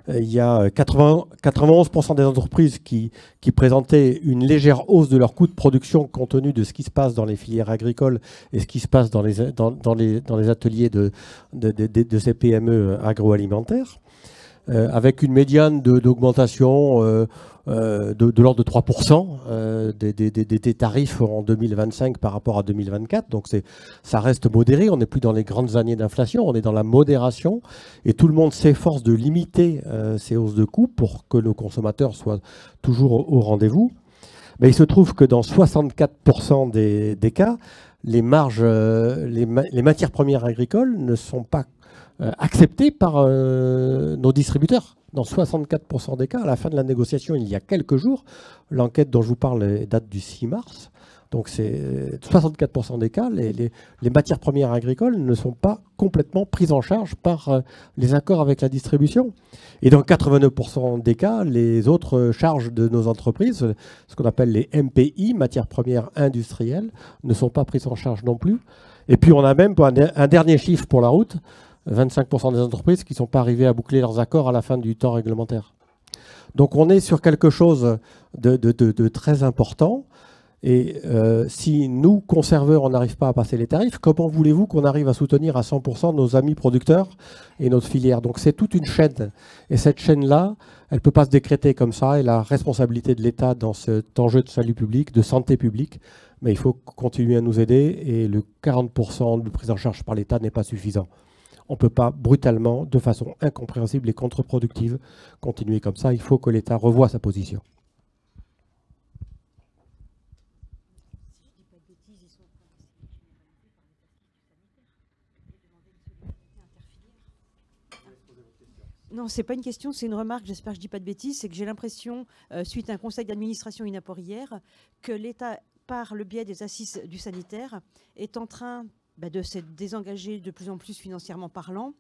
Il y a 91% des entreprises qui présentaient une légère hausse de leurs coûts de production compte tenu de ce qui se passe dans les filières agricoles et ce qui se passe dans les ateliers de ces PME agroalimentaires, avec une médiane d'augmentation de l'ordre de 3% des tarifs en 2025 par rapport à 2024. Donc ça reste modéré, on n'est plus dans les grandes années d'inflation, on est dans la modération et tout le monde s'efforce de limiter ces hausses de coûts pour que nos consommateurs soient toujours au rendez-vous. Mais il se trouve que dans 64% des cas, les marges, les matières premières agricoles ne sont pas acceptées par nos distributeurs. Dans 64% des cas, à la fin de la négociation, il y a quelques jours, l'enquête dont je vous parle date du 6 mars, donc c'est 64% des cas, les matières premières agricoles ne sont pas complètement prises en charge par les accords avec la distribution. Et dans 89% des cas, les autres charges de nos entreprises, ce qu'on appelle les MPI, matières premières industrielles, ne sont pas prises en charge non plus. Et puis on a même un dernier chiffre pour la route, 25% des entreprises qui ne sont pas arrivées à boucler leurs accords à la fin du temps réglementaire. Donc on est sur quelque chose de très important. Et si nous, conserveurs, on n'arrive pas à passer les tarifs, comment voulez-vous qu'on arrive à soutenir à 100% nos amis producteurs et notre filière? Donc c'est toute une chaîne. Et cette chaîne-là, elle ne peut pas se décréter comme ça. Et la responsabilité de l'État dans cet enjeu de salut public, de santé publique, mais il faut continuer à nous aider. Et le 40% de prise en charge par l'État n'est pas suffisant. On ne peut pas brutalement, de façon incompréhensible et contre-productive, continuer comme ça. Il faut que l'État revoie sa position. Non, ce n'est pas une question, c'est une remarque, j'espère que je ne dis pas de bêtises, c'est que j'ai l'impression, suite à un conseil d'administration inapport hier, que l'État, par le biais des assises du sanitaire, est en train de se désengager de plus en plus financièrement parlant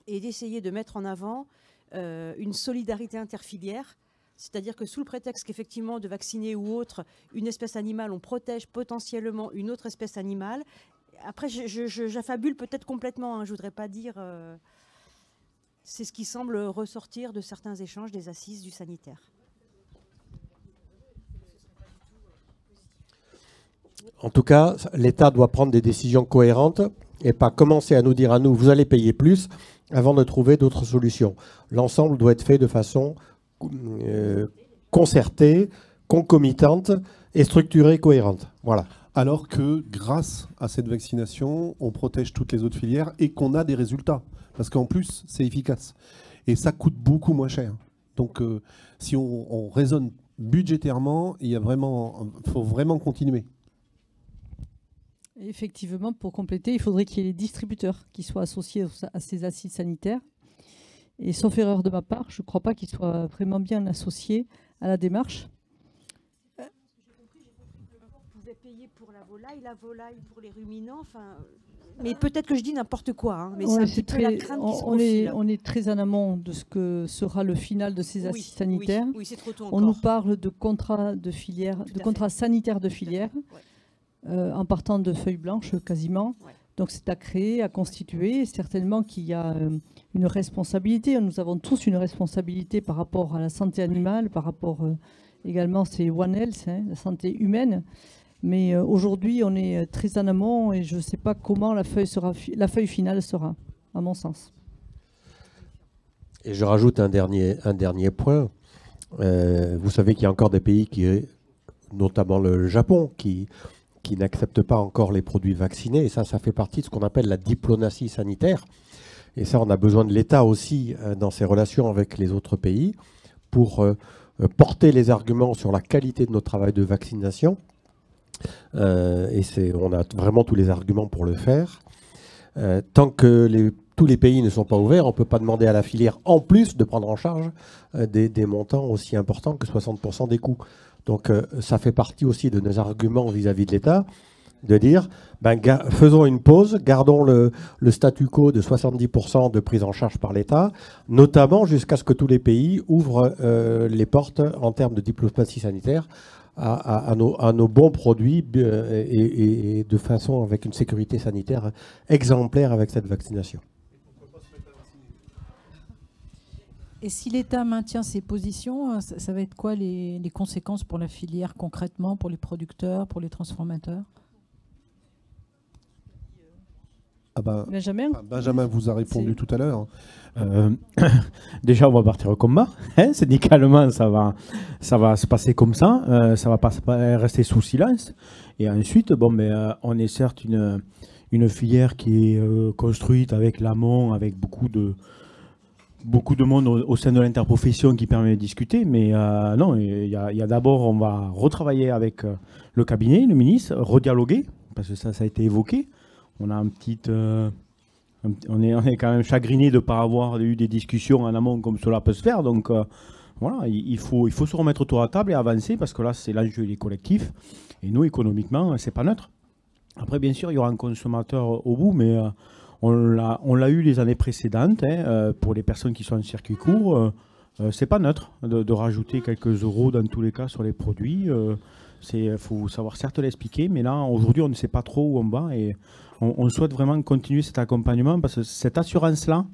et d'essayer de mettre en avant une solidarité interfilière, c'est-à-dire que sous le prétexte qu'effectivement de vacciner ou autre une espèce animale, on protège potentiellement une autre espèce animale. Après, j'affabule peut-être complètement, hein, je ne voudrais pas dire... c'est ce qui semble ressortir de certains échanges des assises du sanitaire. En tout cas, l'État doit prendre des décisions cohérentes et pas commencer à nous dire à nous, vous allez payer plus, avant de trouver d'autres solutions. L'ensemble doit être fait de façon concertée, concomitante et structurée, cohérente. Voilà. Alors que grâce à cette vaccination, on protège toutes les autres filières et qu'on a des résultats. Parce qu'en plus, c'est efficace. Et ça coûte beaucoup moins cher. Donc, si on raisonne budgétairement, il faut vraiment continuer. Effectivement, pour compléter, il faudrait qu'il y ait les distributeurs qui soient associés à ces assises sanitaires. Et sauf erreur de ma part, je ne crois pas qu'ils soient vraiment bien associés à la démarche. Vous pouvez payer pour la volaille pour les ruminants, enfin... Mais peut-être que je dis n'importe quoi, hein, mais c'est un petit peu la crainte qui se profile. On est très en amont de ce que sera le final de ces assises sanitaires. Oui, c'est trop tôt encore. On nous parle de contrats de filière, de contrats sanitaires de filière, en partant de feuilles blanches quasiment. Ouais. Donc c'est à créer, à constituer. Certainement qu'il y a une responsabilité. Nous avons tous une responsabilité par rapport à la santé animale, par rapport également, c'est One Health, hein, la santé humaine. Mais aujourd'hui, on est très en amont et je ne sais pas comment la feuille finale sera, à mon sens. Et je rajoute un dernier point. Vous savez qu'il y a encore des pays, notamment le Japon, qui n'acceptent pas encore les produits vaccinés. Et ça fait partie de ce qu'on appelle la diplomatie sanitaire. Et ça, on a besoin de l'État aussi dans ses relations avec les autres pays pour porter les arguments sur la qualité de notre travail de vaccination. On a vraiment tous les arguments pour le faire. Tant que tous les pays ne sont pas ouverts, on ne peut pas demander à la filière, en plus, de prendre en charge des montants aussi importants que 60% des coûts. Donc ça fait partie aussi de nos arguments vis-à-vis de l'État, de dire, faisons une pause, gardons le statu quo de 70% de prise en charge par l'État, notamment jusqu'à ce que tous les pays ouvrent les portes en termes de diplomatie sanitaire à nos bons produits et de façon avec une sécurité sanitaire exemplaire avec cette vaccination. Et si l'État maintient ses positions, ça va être quoi les conséquences pour la filière concrètement, pour les producteurs, pour les transformateurs? Benjamin vous a répondu tout à l'heure. Déjà, on va partir au combat. Syndicalement, ça va se passer comme ça. Ça ne va pas rester sous silence. Et ensuite, on est certes une filière qui est construite avec l'amont, avec beaucoup de monde au sein de l'interprofession qui permet de discuter. Mais non, il y a d'abord, on va retravailler avec le cabinet, le ministre, redialoguer, parce que ça a été évoqué. On a on est quand même chagriné de ne pas avoir eu des discussions en amont comme cela peut se faire. Donc voilà, il faut se remettre autour de la table et avancer parce que là, c'est l'enjeu des collectifs. Et nous, économiquement, c'est pas neutre. Après, bien sûr, il y aura un consommateur au bout, mais on l'a eu les années précédentes. Pour les personnes qui sont en circuit court, c'est pas neutre de rajouter quelques euros dans tous les cas sur les produits. Il faut savoir certes l'expliquer, mais là, aujourd'hui, on ne sait pas trop où on va et on souhaite vraiment continuer cet accompagnement parce que cette assurance-là,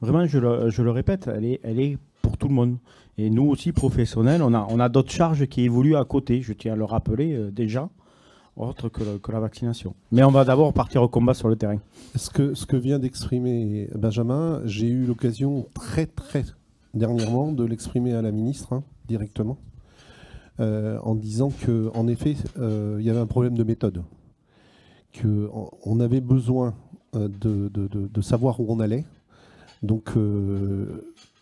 vraiment, je le répète, elle est pour tout le monde. Et nous aussi, professionnels, on a d'autres charges qui évoluent à côté, je tiens à le rappeler déjà, autre que la vaccination. Mais on va d'abord partir au combat sur le terrain. Ce que vient d'exprimer Benjamin, j'ai eu l'occasion très dernièrement de l'exprimer à la ministre directement. En disant qu'en effet, il y avait un problème de méthode, qu'on avait besoin de savoir où on allait. Donc,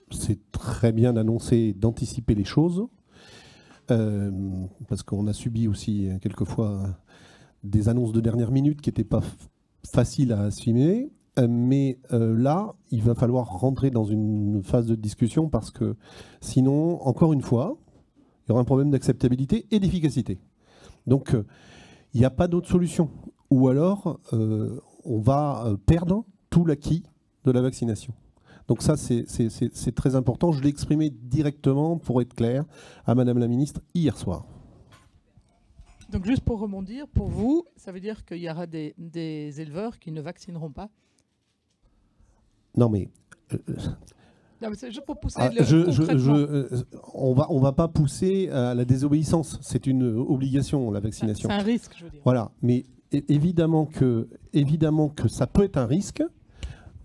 c'est très bien d'annoncer, d'anticiper les choses, parce qu'on a subi aussi quelquefois des annonces de dernière minute qui n'étaient pas faciles à assumer. Mais là, il va falloir rentrer dans une phase de discussion, parce que sinon, encore une fois, il y aura un problème d'acceptabilité et d'efficacité. Donc, il n'y a pas d'autre solution. Ou alors, on va perdre tout l'acquis de la vaccination. Donc ça, c'est très important. Je l'ai exprimé directement, pour être clair, à Madame la Ministre hier soir. Donc juste pour rebondir, pour vous, ça veut dire qu'il y aura des éleveurs qui ne vaccineront pas? Non mais... Non, mais c'est juste pour pousser on va pas pousser à la désobéissance. C'est une obligation, la vaccination. C'est un risque, je veux dire. Voilà. Mais évidemment que ça peut être un risque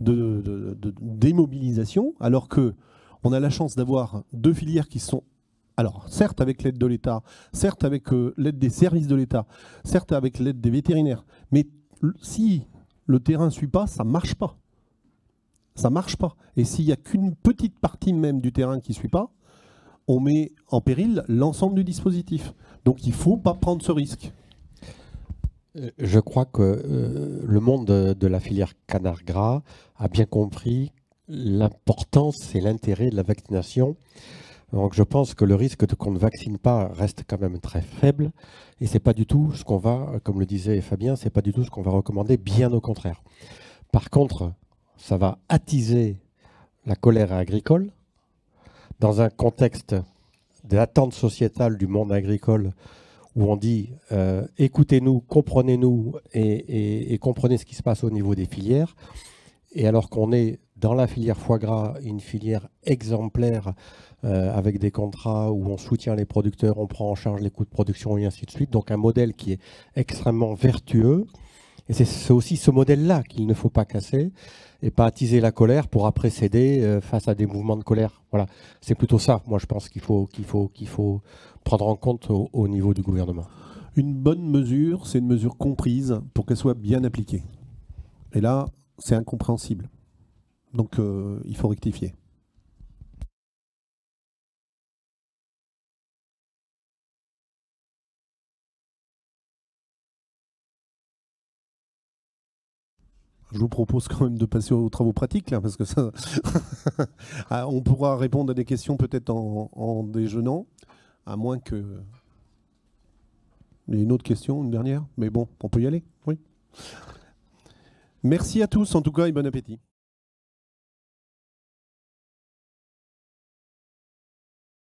de démobilisation, alors qu'on a la chance d'avoir deux filières qui sont, alors certes avec l'aide de l'État, certes avec l'aide des services de l'État, certes avec l'aide des vétérinaires, mais si le terrain ne suit pas, ça ne marche pas. Ça ne marche pas. Et s'il n'y a qu'une petite partie même du terrain qui ne suit pas, on met en péril l'ensemble du dispositif. Donc il ne faut pas prendre ce risque. Je crois que le monde de la filière canard gras a bien compris l'importance et l'intérêt de la vaccination. Donc je pense que le risque qu'on ne vaccine pas reste quand même très faible. Et ce n'est pas du tout ce qu'on va, comme le disait Fabien, ce n'est pas du tout ce qu'on va recommander, bien au contraire. Par contre, ça va attiser la colère agricole dans un contexte d'attente sociétale du monde agricole où on dit écoutez-nous, comprenez-nous et comprenez ce qui se passe au niveau des filières. Et alors qu'on est dans la filière foie gras, une filière exemplaire avec des contrats où on soutient les producteurs, on prend en charge les coûts de production et ainsi de suite. Donc un modèle qui est extrêmement vertueux. Et c'est aussi ce modèle-là qu'il ne faut pas casser et pas attiser la colère pour après céder face à des mouvements de colère. Voilà, c'est plutôt ça, moi je pense qu'il faut prendre en compte au niveau du gouvernement. Une bonne mesure, c'est une mesure comprise pour qu'elle soit bien appliquée. Et là, c'est incompréhensible. Donc il faut rectifier. Je vous propose quand même de passer aux travaux pratiques, là, parce que ça, on pourra répondre à des questions peut-être en déjeunant, à moins que Il y a une autre question, une dernière? Mais bon, on peut y aller, oui. Merci à tous en tout cas et bon appétit.